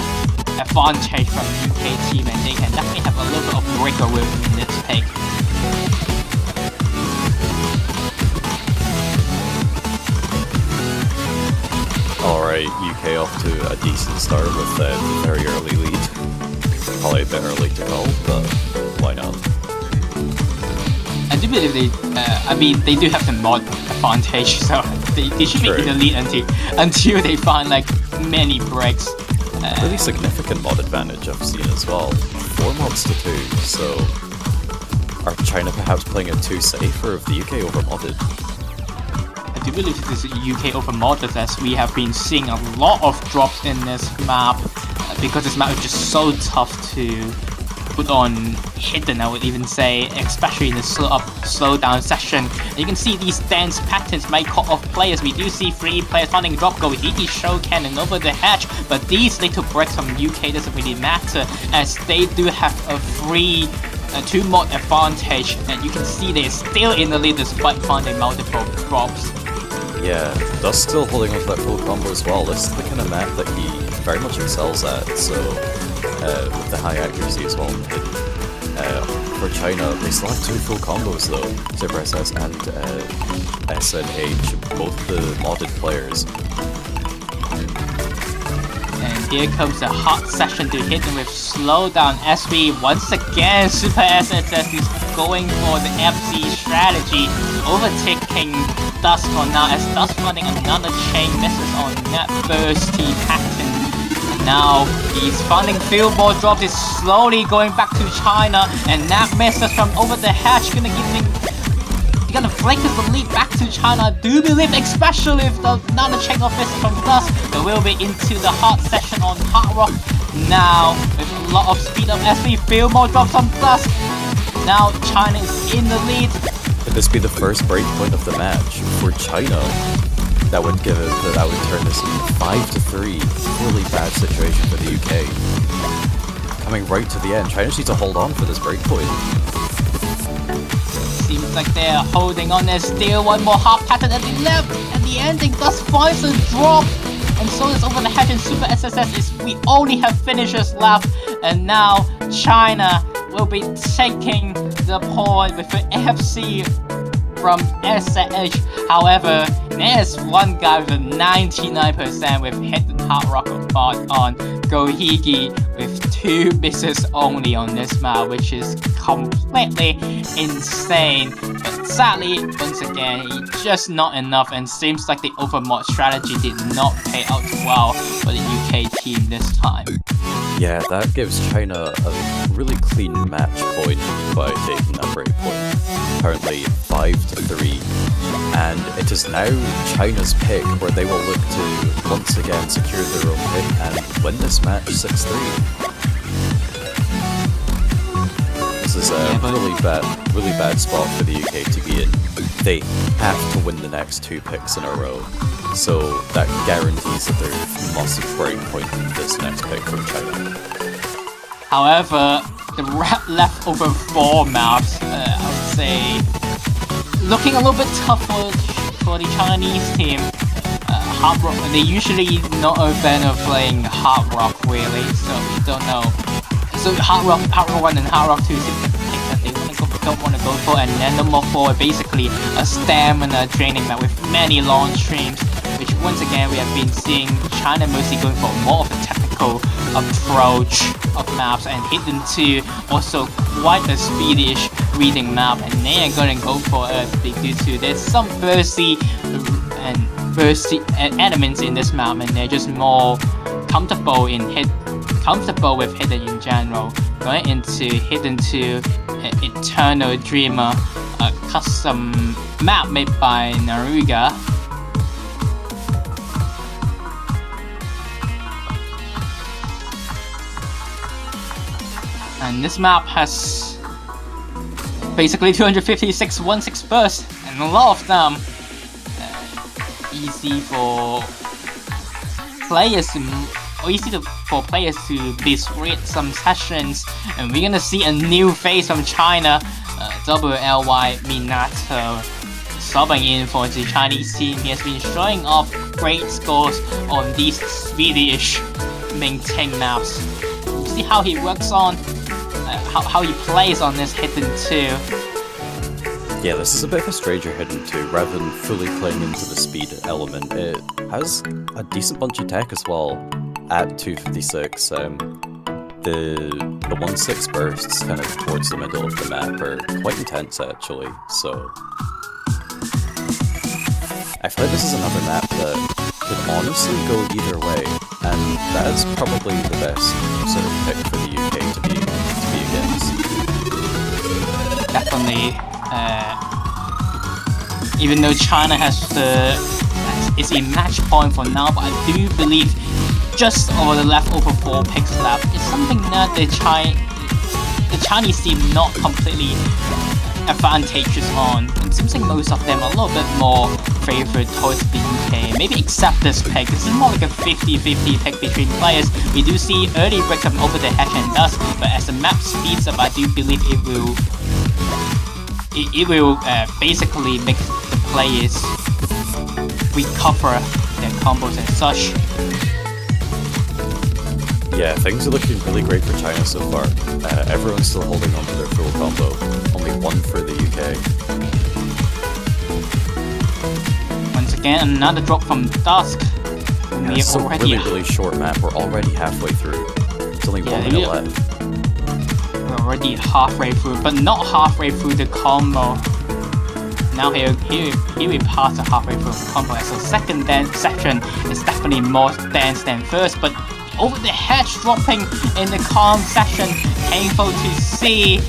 advantage from UK team, and they can definitely have a little bit of breakaway in this pick. Alright, UK off to a decent start with a very early lead. Probably a bit early to call, but why not? I do believe they do have the mod advantage, so they should be in the lead until they find like many breaks. Really significant mod advantage I've seen as well. 4 mods to 2, so are China perhaps playing it too safe, or if the UK over modded? I do believe this is UK over modded, as we have been seeing a lot of drops in this map, because this map is just so tough to put on hidden, I would even say, especially in the slow down section. And you can see these dance patterns might cut off players. We do see 3 players finding drop Gohiki, show cannon over the hedge, but these little breaks from UK doesn't really matter, as they do have a free 2 mod advantage, and you can see they're still in the lead despite finding multiple drops. Yeah, Dust still holding on to that full combo as well. This is the kind of map that he very much excels at, so with the high accuracy as well. For China, they still have 2 full combos though, Super SS and SNH, both the modded players. And here comes the hot session to hit them with slowdown SV. Once again, Super SSS is going for the FC strategy, overtaking Dusk for now, as Dusk running another chain misses on that thirsty pattern. And now he's finding field ball drops, is slowly going back to China, and that misses from Over the Hedge, gonna flickers the lead back to China. I do believe, especially with another chain of misses from Dusk, they will be into the hard session on Hard Rock now, with a lot of speed up SV, field ball drops on Dusk. Now China is in the lead. Could this be the first breakpoint of the match for China? that would give it. That would turn this into 5-3. Really bad situation for the UK. Coming right to the end, China just needs to hold on for this breakpoint. Seems like they're holding on. There's still one more half pattern at the left, and the ending does find a drop. And so it's over the hedge in Super SSS. We only have finishers left, and now China will be taking the point with the AFC from SH. However, there's one guy with a 99% with hidden hard rock on Gohigi with 2 misses only on this map, which is completely insane. But sadly, once again, just not enough, and seems like the overmod strategy did not pay out well for the UK team this time. Yeah, that gives China a really clean match point by taking that breakpoint. Currently 5-3, and it is now China's pick where they will look to once again secure their own pick and win this match 6-3. This is a really bad spot for the UK to be in. They have to win the next 2 picks in a row, so that guarantees that there must be breakpoint in this next pick from China. However, the leftover 4 maps, I would say, looking a little bit tough for the Chinese team. Hard rock, they're usually not a fan of playing hard rock really, so we don't know. So hard rock 1 and hard rock 2 seem like the pick that they don't want to go for, and then number 4 basically a stamina draining map with many long streams, which once again we have been seeing China mostly going for more of a technical approach of maps, and Hidden 2 also quite a speedish reading map, and they are going to go for it due to there's some bursty elements in this map, and they're just more comfortable with Hidden in general. Going into Hidden 2 Eternal Dreamer, a custom map made by Naruga. And this map has basically 256 1/6 bursts, and a lot of them easy for players to disrupt some sessions, and we're gonna see a new face from China, WLY Minato, subbing in for the Chinese team. He has been showing off great scores on these Swedish maintain maps. See how he works on, how he plays on this Hidden 2. Yeah, this is a bit of a stranger Hidden 2. Rather than fully playing into the speed element, it has a decent bunch of tech as well at 256. The 1/6 bursts kind of towards the middle of the map are quite intense actually, so I feel like this is another map that could honestly go either way, and that is probably the best sort of pick for the UK to be against. Definitely. Even though China is a match point for now, but I do believe just over the leftover 4 picks left is something that the Chinese team not completely advantageous on. It seems like most of them are a little bit more favored towards the UK. Maybe except this pick. This is more like a 50-50 pick between players. We do see early breaks from over the hedge and dust, but as the map speeds up, I do believe it will basically make the players recover their combos and such. Yeah, things are looking really great for China so far. Everyone's still holding on to their full combo. Only 1 for the UK. Once again, another drop from Dusk. Yeah, it's a really short map. We're already halfway through. It's only 1 minute left. We're already halfway through, but not halfway through the combo. Now here we pass the halfway through the combo. So second section is definitely more dense than first, but over the hedge dropping in the calm section, painful to see.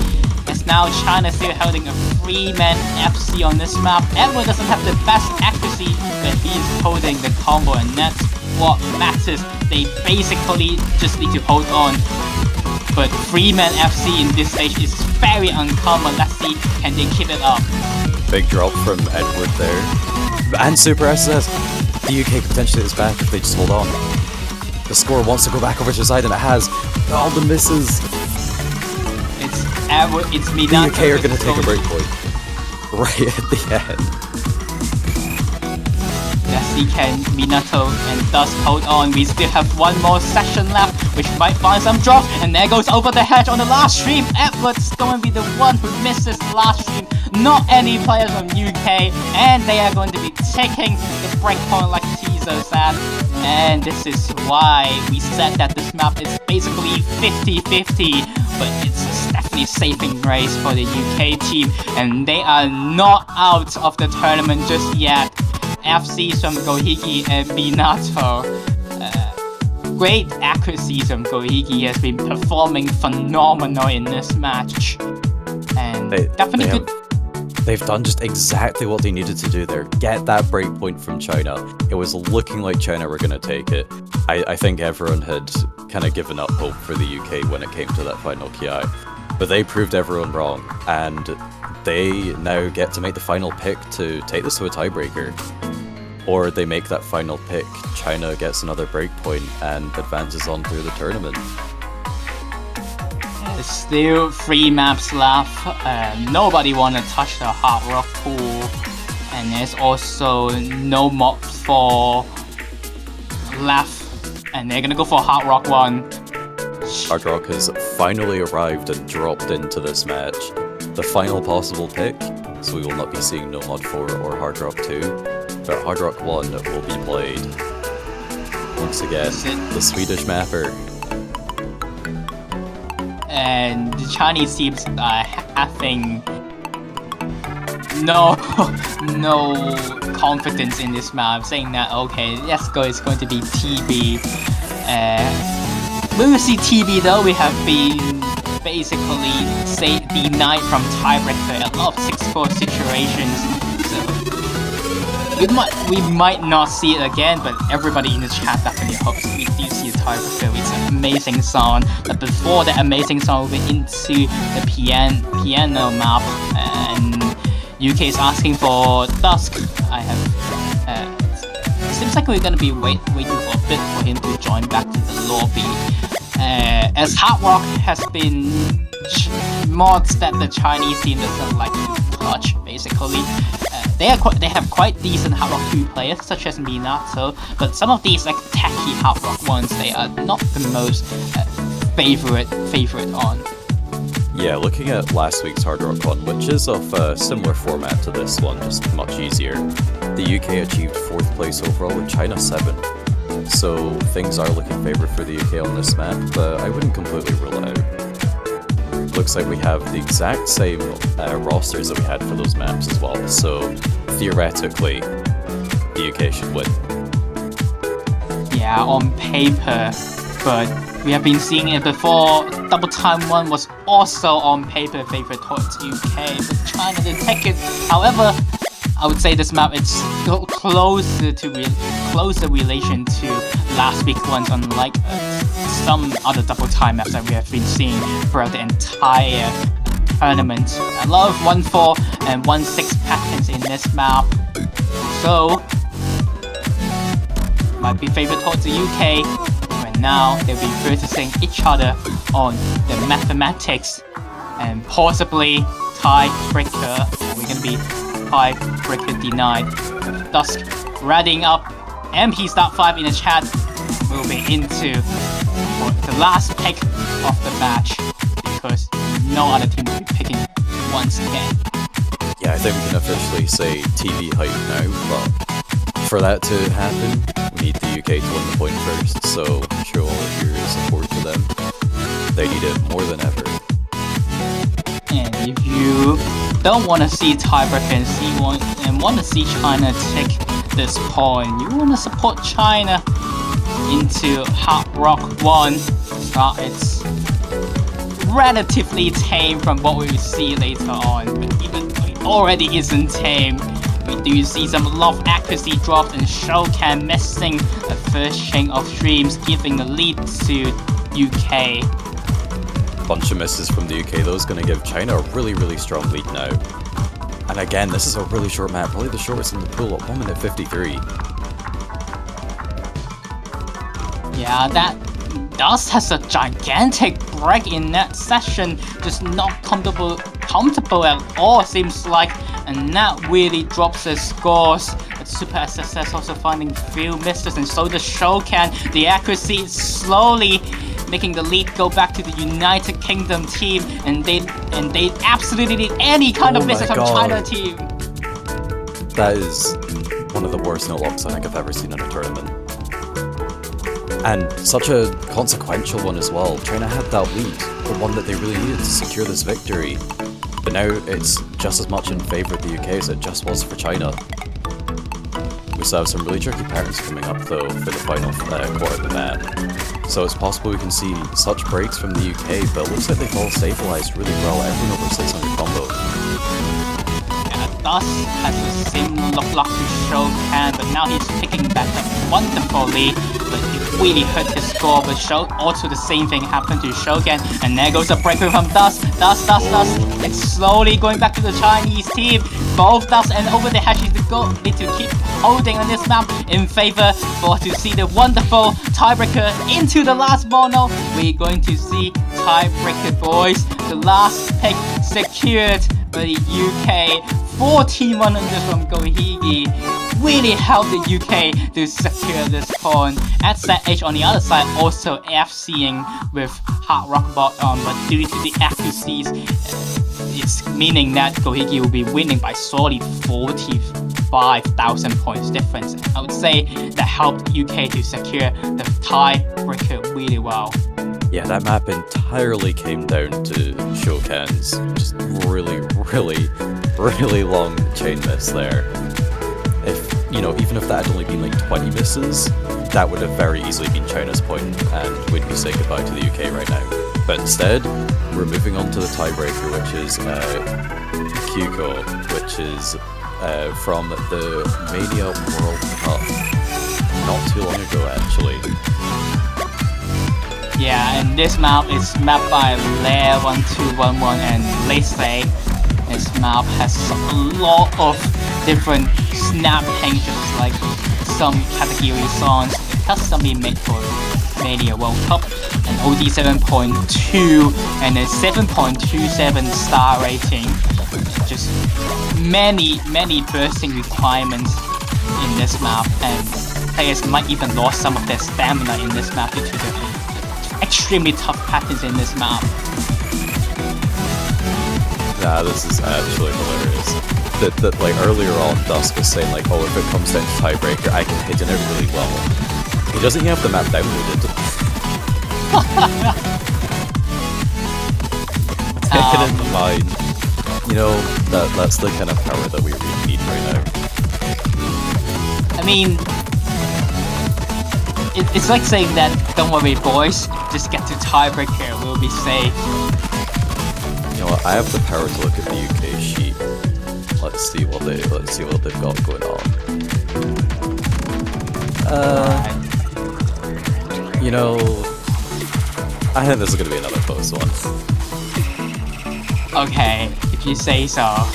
As now China still holding a 3-man FC on this map. Edward doesn't have the best accuracy, but he's holding the combo, and that's what matters. They basically just need to hold on. But 3-man FC in this stage is very uncommon. Let's see, can they keep it up? Big drop from Edward there. And Super SS. The UK can potentially get this back if they just hold on. The score wants to go back over to the side, and it has. All the misses. It's me. The UK are going to take a break point right at the end. Yes, he can. Minato and Dusk hold on. We still have one more session left, which might find some drop. And there goes over the hedge on the last stream. Edward's going to be the one who misses the last stream. Not any players from UK. And they are going to be taking the breakpoint like teaser said. And this is why we said that this map is basically 50-50. But it's definitely a saving race for the UK team. And they are not out of the tournament just yet. FCs from Gohiki and Minato. Great accuracy from Gohiki has been performing phenomenal in this match. And definitely good. They've done just exactly what they needed to do there. Get that breakpoint from China. It was looking like China were going to take it. I think everyone had kind of given up hope for the UK when it came to that final KI. But they proved everyone wrong. And they now get to make the final pick to take this to a tiebreaker. Or they make that final pick, China gets another breakpoint and advances on through the tournament. There's still 3 maps left. Nobody wanna touch the Hard Rock pool. And there's also no mob 4 left. And they're gonna go for Hard Rock 1. Hard Rock has finally arrived and dropped into this match. The final possible pick, so we will not be seeing No Mod 4 or Hard Rock 2. But Hard Rock 1 will be played. Once again, the Swedish mapper. And the Chinese teams are having no confidence in this map, saying that, okay, let's go, it's going to be TB. When we see TB though, we have been basically denied from tiebreaker a lot of 6-4 situations. We might not see it again, but everybody in the chat definitely hopes we do see a tiebreaker. It's an amazing song. But before that amazing song, we'll be into the piano map, and UK is asking for Dusk. Seems like we're gonna be waiting for a bit for him to join back to the lobby. As Hard Rock has been mods that the Chinese team doesn't like to touch, basically. They have quite decent Hard Rock 2 players, such as Minato, but some of these like techie Hard Rock ones, they are not the most favorite on. Yeah, looking at last week's Hard Rock 1, which is of a similar format to this one, just much easier, the UK achieved 4th place overall with China 7. So things are looking favourable for the UK on this map, but I wouldn't completely rule it out. Looks like we have the exact same rosters that we had for those maps as well, so theoretically, the UK should win. Yeah, on paper, but we have been seeing it before. Double Time 1 was also on paper favourite towards UK, but China didn't take it. However, I would say this map is closer relation to last week's ones, unlike some other double time maps that we have been seeing throughout the entire tournament. A lot of 1-4 and 1-6 patterns in this map, so might be favored towards the UK. Right now, they'll be versusing each other on the mathematics and possibly tiebreaker. We're gonna be tiebreaker denied. Dusk readying up. MP Start 5 in the chat will be into the last pick of the match, because no other team will be picking once again. Yeah, I think we can officially say TV hype now, but for that to happen, we need the UK to win the point first, so show all of your support to them. They need it more than ever. And if you don't want to see tiebreaker and want to see China take this point, you want to support China into Hard Rock 1. Start it's relatively tame from what we will see later on, but even though it already isn't tame, we do see some lot of accuracy drops and Shokan missing the first chain of streams, giving the lead to UK. Bunch of misses from the UK though is going to give China a really strong lead now. And again, this is a really short map, probably the shortest in the pool at 1 minute 53. Yeah, that Dust has a gigantic break in that session, just not comfortable at all, seems like, and that really drops his scores. But Super SSS also finding few misses, and so does Shokan. The accuracy is slowly making the lead go back to the United Kingdom team, and they absolutely need any kind of misses from China team. That is one of the worst no locks I think I've ever seen in a tournament. And such a consequential one as well. China had that lead, the one that they really needed to secure this victory. But now it's just as much in favour of the UK as it just was for China. We still have some really tricky patterns coming up though for the final quarter of the map. So it's possible we can see such breaks from the UK, but it looks like they've all stabilised really well, everyone over 600 combo. Dust has the same luck to Shokan, but now he's picking back up wonderfully, but it really hurt his score. But also the same thing happened to Shokan, and there goes a breakthrough from Dust. Dust. It's slowly going back to the Chinese team. Both Dust and Over the Hash need to keep holding on this map in favor to see the wonderful tiebreaker into the last mono. We're going to see tiebreaker, boys. The last pick secured by the UK. 14-100 from Gohigi really helped the UK to secure this point. At set H on the other side also FCing with Hard Rock Bottom, but due to the accuracies, it's meaning that Gohigi will be winning by solid 45,000 points difference. I would say that helped UK to secure the tiebreaker really well. Yeah, that map entirely came down to Shokan's just really long chain miss there. If, you know, even if that had only been like 20 misses, that would have very easily been China's point, and we'd be saying goodbye to the UK right now. But instead, we're moving on to the tiebreaker, which is Taiko, which is from the Mania World Cup. Not too long ago, actually. Yeah, and this map is mapped by Lair1211 and Lacey. This map has a lot of different snap changes, like some category songs customly made for Mania World Cup, an OD 7.2 and a 7.27 star rating. Just many bursting requirements in this map, and players might even lose some of their stamina in this map due to the extremely tough patterns in this map. Nah, this is actually hilarious. That like earlier on, Dusk was saying like, oh, if it comes down to tiebreaker, I can hit in it really well. He doesn't even have the map downloaded. Taking it in mind, you know, that's the kind of power that we really need right now. I mean, it's like saying that, don't worry boys, just get to tiebreaker, we'll be safe. You know what, I have the power to look at the UK sheet. Let's see what they've got going on. You know, I think this is gonna be another close one. Okay, if you say so.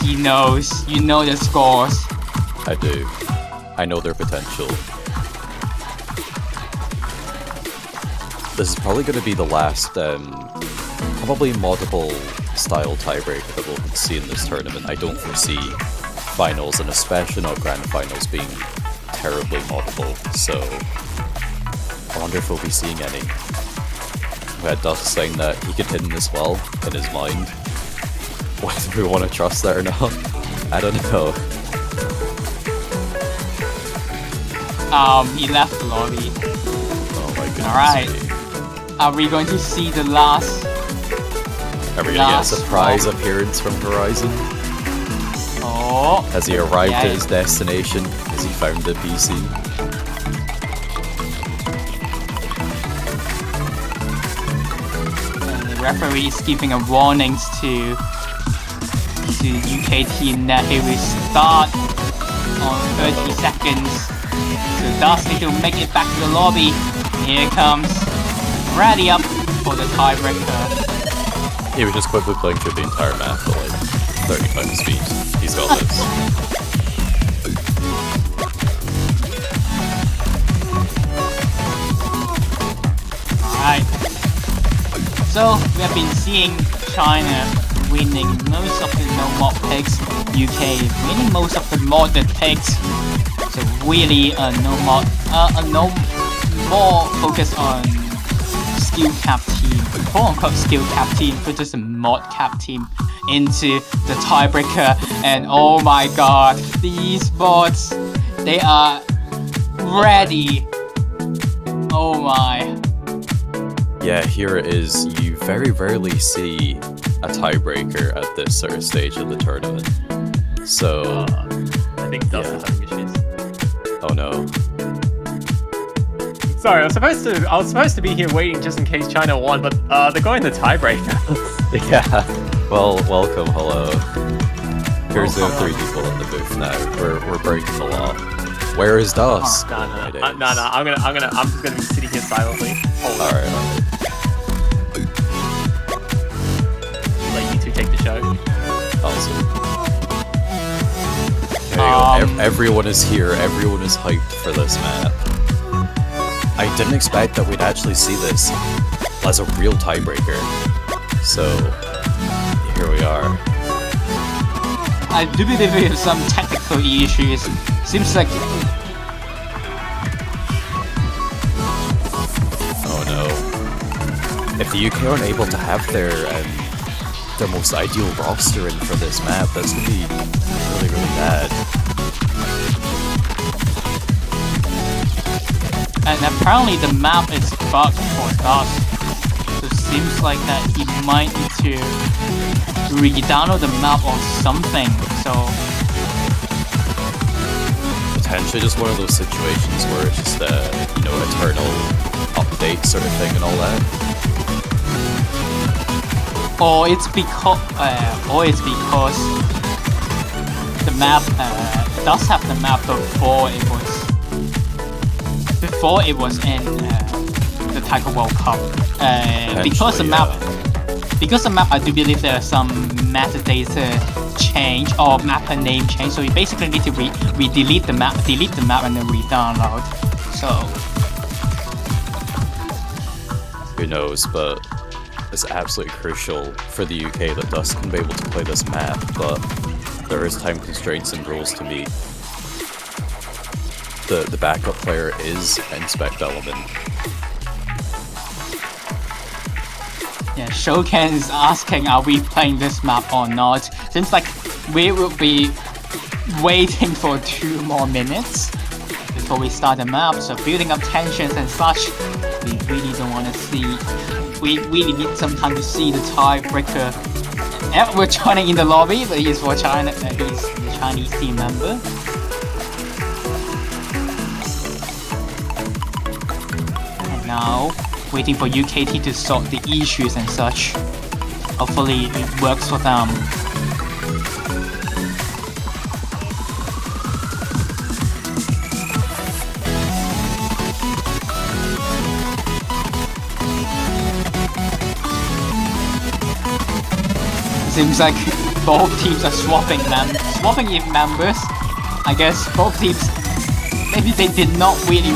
He knows, you know the scores. I do. I know their potential. This is probably going to be the last, probably moddable style tiebreaker that we'll see in this tournament. I don't foresee finals, and especially not grand finals, being terribly moddable, so I wonder if we'll be seeing any. We had Dusk saying that he could hit in this well in his mind. Whether we want to trust that or not, I don't know. He left the lobby. Oh my goodness. Alright. Are we going to see the last? Are we gonna get a surprise appearance from Horizon? Oh. Has he arrived at his destination? Has he found a PC? And the referee is giving a warnings to the UK team that he will start on 30 seconds. So Dust need to make it back to the lobby. Here it comes. Ready up for the tiebreaker. He was just quickly playing through the entire map at like 35 speed. He's got this. So we have been seeing China winning most of the no-mod picks, UK winning most of the modded picks. So really no more focus on skill cap team, quote-unquote skill cap team, versus a mod cap team into the tiebreaker. And oh my god, these bots, they are ready. Oh my. Yeah, here it is. You very rarely see a tiebreaker at this sort of stage of the tournament. So, I think Dust is having issues. oh no. Sorry, I was supposed to be here waiting just in case China won, but they're going to tiebreaker. Yeah. Well, welcome, hello. Here's the 3 people in the booth now. We're breaking the law. Where is Dust? No. It is. I'm just gonna be sitting here silently. Hold on. Alright. Let you two take the show. Awesome. There you go. Everyone is here. Everyone is hyped for this map. I didn't expect that we'd actually see this as a real tiebreaker. So, here we are. I do believe we have some technical issues. Seems like... Oh no. If the UK aren't able to have their most ideal roster in for this map, that's gonna be really, really bad. And apparently the map is bugged for Dust. So it seems like that he might need to re-download the map or something. So Potentially just one of those situations where it's just eternal update sort of thing and all that. or it's because the map does have the map before it was in the Taiko World Cup. Because the map, I do believe there are some metadata change or mapper name change. So we basically need to delete the map, and then re-download. So who knows? But it's absolutely crucial for the UK that Dust can be able to play this map. But there is time constraints and rules to meet. The backup player is Inspect Element. yeah, Shoken is asking, are we playing this map or not? Seems like we will be waiting for 2 more minutes before we start the map, so building up tensions and such. We really don't want to see. We really need some time to see the tiebreaker. Yeah, we're joining in the lobby, but he's for China. He's the Chinese team member. And now, waiting for UKT to sort the issues and such. Hopefully, it works for them. Seems like both teams are swapping members. I guess both teams, maybe they did not really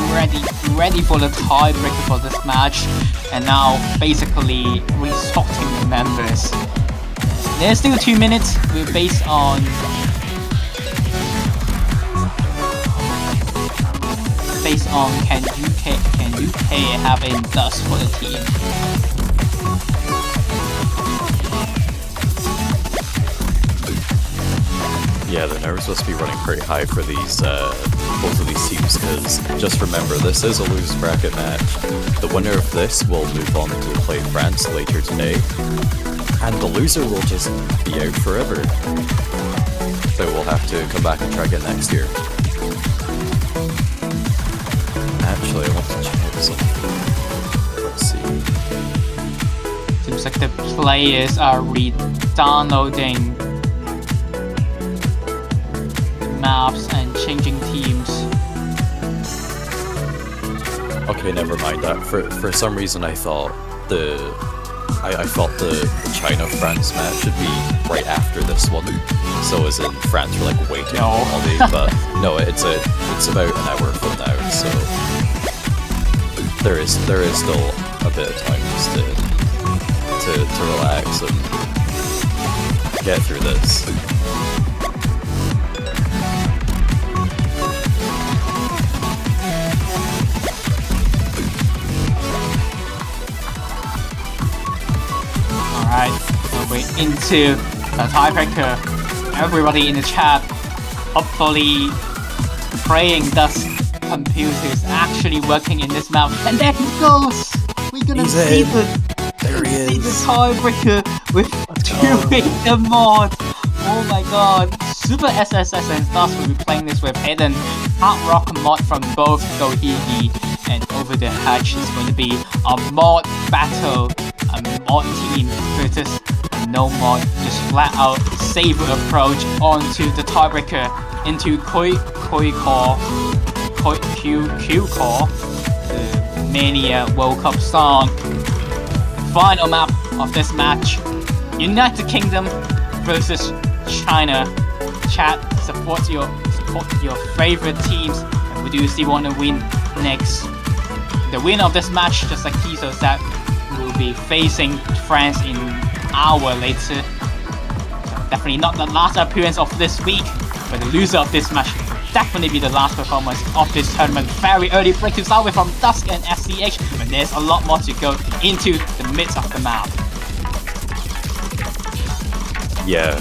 ready for the tiebreaker for this match, and now basically reswapping the members. There's still 2 minutes. We're based on can UK have a Dust for the team? Yeah, the nerves must be running pretty high for these both of these teams, because just remember, this is a loser bracket match. The winner of this will move on to play France later today, and the loser will just be out forever. So we'll have to come back and try again next year. Actually, I want to check something. Let's see. Seems like the players are re-downloading maps and changing teams. Okay, never mind that. For some reason, I thought the China-France match should be right after this one. So as in France were like waiting No. for Molly, but no, it's about an hour from now, so there is still a bit of time just to relax and get through this. Alright, so we're into the tiebreaker. Everybody in the chat, hopefully praying Dust computer is actually working in this map. And there he goes! We're gonna see the tiebreaker with doing the mod. Oh my god. Super SSS and Dust will be playing this with Hidden Hard Rock mod from both Gohigi and Over the Hatch. Is going to be a mod battle, a mod team versus no mod, just flat out saber approach onto the tiebreaker into Q Core, the Mania World Cup song. Final map of this match, United Kingdom versus China. Chat, support your favorite teams, and we do still want to win next. The winner of this match, just like Kiso said, will be facing France in an hour later. So definitely not the last appearance of this week, but the loser of this match will definitely be the last performance of this tournament. Very early break to start with from Dusk and SCH, but there's a lot more to go into the midst of the map. Yeah,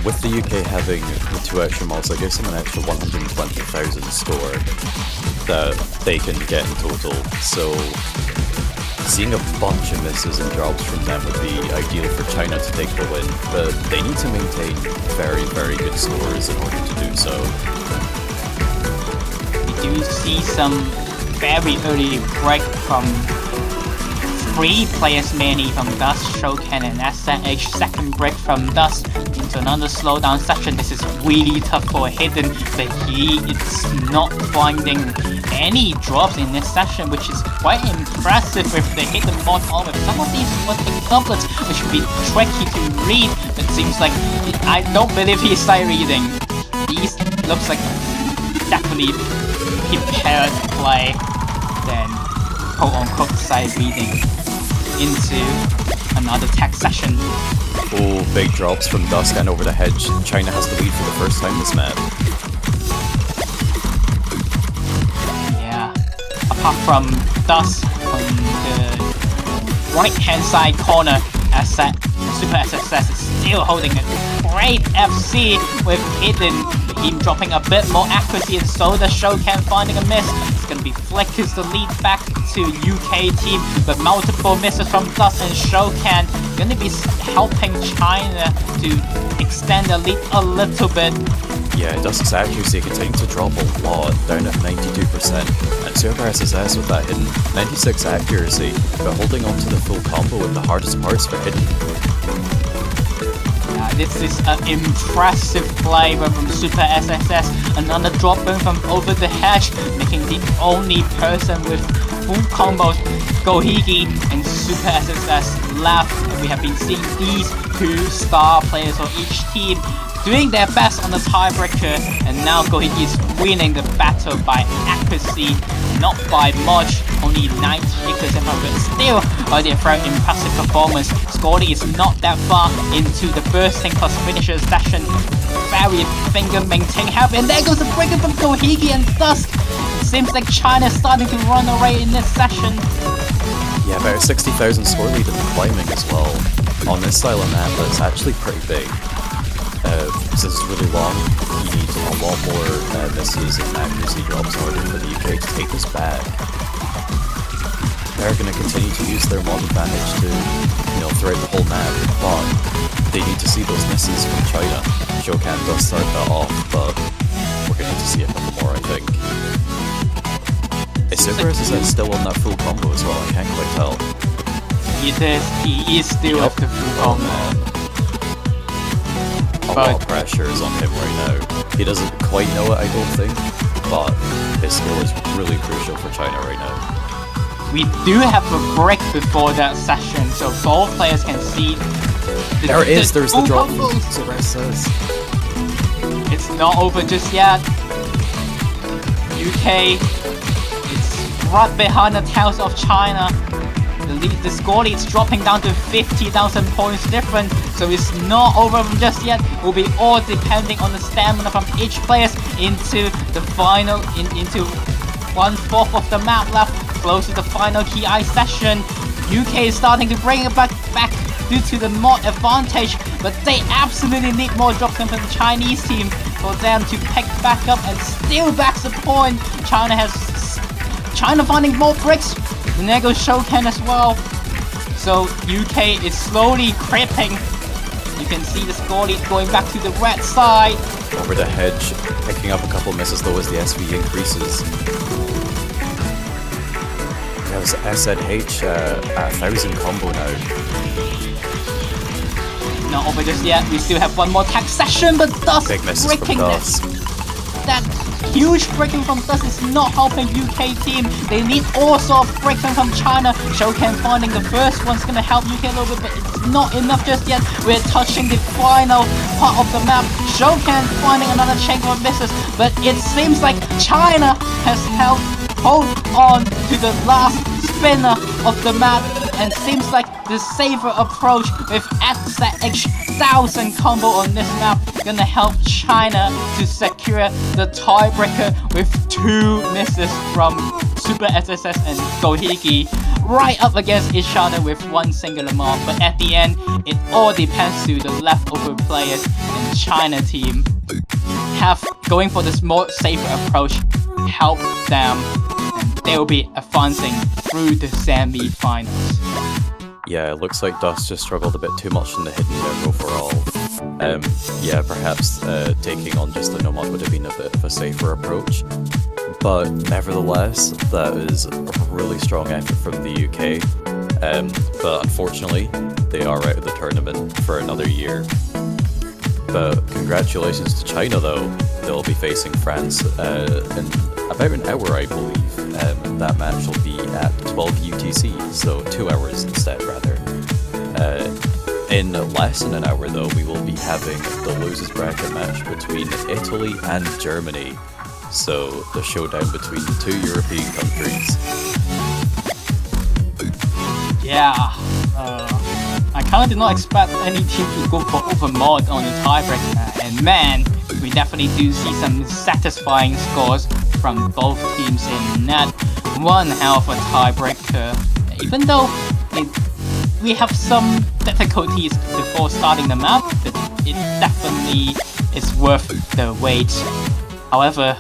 with the UK having the 2 extra mods, that gives them an extra 120,000 score that they can get in total. So seeing a bunch of misses and drops from them would be ideal for China to take the win, but they need to maintain very, very good scores in order to do so. We do see some very early break from 3 players mainly from Dust, Shokan and SNH. Second break from Dust into another slowdown section. This is really tough for Hidden, but he is not finding any drops in this session, which is quite impressive with the Hidden mod on with some of these one-pick couplets, which would be tricky to read. It seems like I don't believe he's side reading. These looks like definitely prepared play than quote-unquote side reading into another tech session. Oh, big drops from Dusk and Over the Hedge. China has the lead for the first time this map. Yeah, apart from Dusk on the right-hand side corner, as that Super SSS is still holding a great FC with Hidden, him dropping a bit more accuracy, and so the Shokan finding a miss. It's gonna be Flickers the lead back to UK team, but multiple misses from Dust and Shokan gonna be helping China to extend the lead a little bit. Yeah, Dusk's accuracy continuing to drop a lot, down at 92%, and Super SSS with that Hidden 96 accuracy, but holding on to the full combo with the hardest parts for Hidden. This is an impressive play from Super SSS. Another drop in from Over the Hedge, making the only person with full combos, Gohigi and Super SSS left. And we have been seeing these 2 star players on each team doing their best on the tiebreaker, and now Gohigi is winning the battle by accuracy, not by much, only 90 acres but still a very impressive performance. Scoring is not that far into the bursting plus finisher session. Very finger maintaining health, and there goes the breaker from Gohigi and Dusk. It seems like China's starting to run away in this session. Yeah, about a 60,000 score lead and climbing as well. On this style of map, that's actually pretty big. Since it's really long, you need a lot more misses and accuracy drops in order for the UK to take this back. They're going to continue to use their mod advantage to, throughout the whole map, but they need to see those misses from China. Shokan does start that off, but we're going to need to see a couple more, I think. Is Super SSS still on that full combo as well? I can't quite tell. He is still with the full combo. A lot of pressure is on him right now. He doesn't quite know it, I don't think, but his skill is really crucial for China right now. We do have a break before that session, so both players can see. There's the drop. Super SSS. It's not over just yet. UK is right behind the tails of China. The score lead's dropping down to 50,000 points different, so it's not over just yet. Will be all depending on the stamina from each player into the final, into 1/4 of the map left, close to the final KI session. UK is starting to bring it back due to the mod advantage, but they absolutely need more drops from the Chinese team for them to pick back up and steal back the point. China finding more bricks. The Nego Shokan as well. So UK is slowly creeping. You can see the score lead going back to the red side. Over the hedge, picking up a couple misses though as the SV increases. There's SNH at 1,000 combo now. Not over just yet. We still have one more tag session, but Dust Big misses breaking from Dust. that huge breaking from Dust is not helping UK team. They need also a breaking from China. Shokan finding the first one's gonna help UK a little bit, but it's not enough just yet. We're touching the final part of the map. Shokan finding another chain of misses, but it seems like China has hold on to the last spinner of the map, and seems like the safer approach with SH 1000 combo on this map gonna help China to secure the tiebreaker with 2 misses from Super SSS and Gohiki right up against each other with 1 singular mark. But at the end, it all depends to the leftover players and China team have going for this more safer approach, help them, and they will be advancing through the semi-finals. Yeah, it looks like Dust just struggled a bit too much in the hidden deck overall. Yeah, perhaps taking on just the Nomad would have been a bit of a safer approach. But nevertheless, that is a really strong effort from the UK. But unfortunately, they are out of the tournament for another year. But congratulations to China though. They'll be facing France in about an hour, I believe. That match will be at 12 UTC, so 2 hours instead rather. In less than an hour though, we will be having the losers bracket match between Italy and Germany. So the showdown between the 2 European countries. Yeah, I kinda did not expect any team to go for overmod on the tiebreaker, and man, we definitely do see some satisfying scores from both teams in that one hell of a tiebreaker. Even though we have some difficulties before starting the map, but it definitely is worth the wait. However,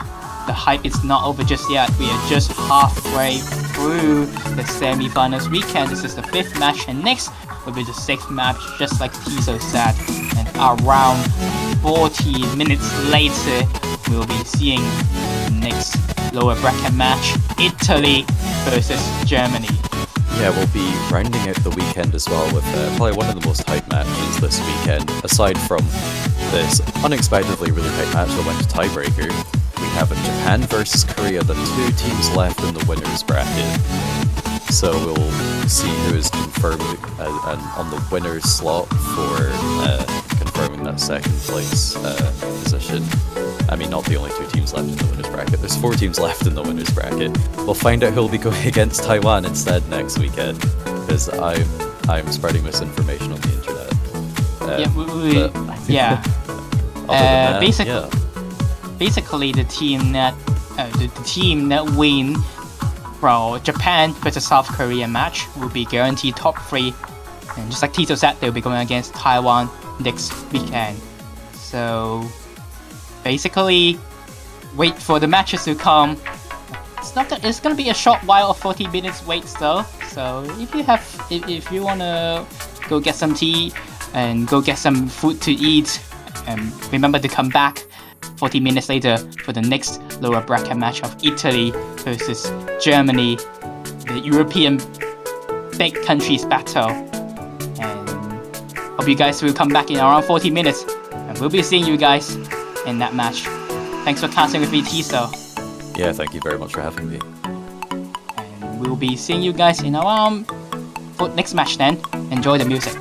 the hype is not over just yet. We are just halfway through the semi-finals weekend. This is the 5th match, and next will be the 6th match, just like Tiso said. And around 40 minutes later, we'll be seeing the next lower bracket match, Italy versus Germany. Yeah, we'll be rounding out the weekend as well with probably one of the most hyped matches this weekend. Aside from this unexpectedly really hyped match that went to tiebreaker, we have Japan versus Korea, the 2 teams left in the winners bracket. So we'll see who is confirmed on the winner's slot for confirming that 2nd place position. I mean, not the only 2 teams left in the winners bracket. There's 4 teams left in the winners bracket. We'll find out who'll be going against Taiwan instead next weekend, because I'm spreading misinformation on the internet. Basically, the team that win from Japan versus South Korea match will be guaranteed top 3, and just like Tito said, they'll be going against Taiwan next weekend. So basically, wait for the matches to come. It's gonna be a short while of 40 minutes wait though. So if you wanna go get some tea and go get some food to eat, and remember to come back 40 minutes later for the next lower bracket match of Italy versus Germany, the European big countries battle. And hope you guys will come back in around 40 minutes, and we'll be seeing you guys in that match. Thanks for casting with me, Tiso. Yeah, thank you very much for having me. And we'll be seeing you guys in around for next match then. Enjoy the music.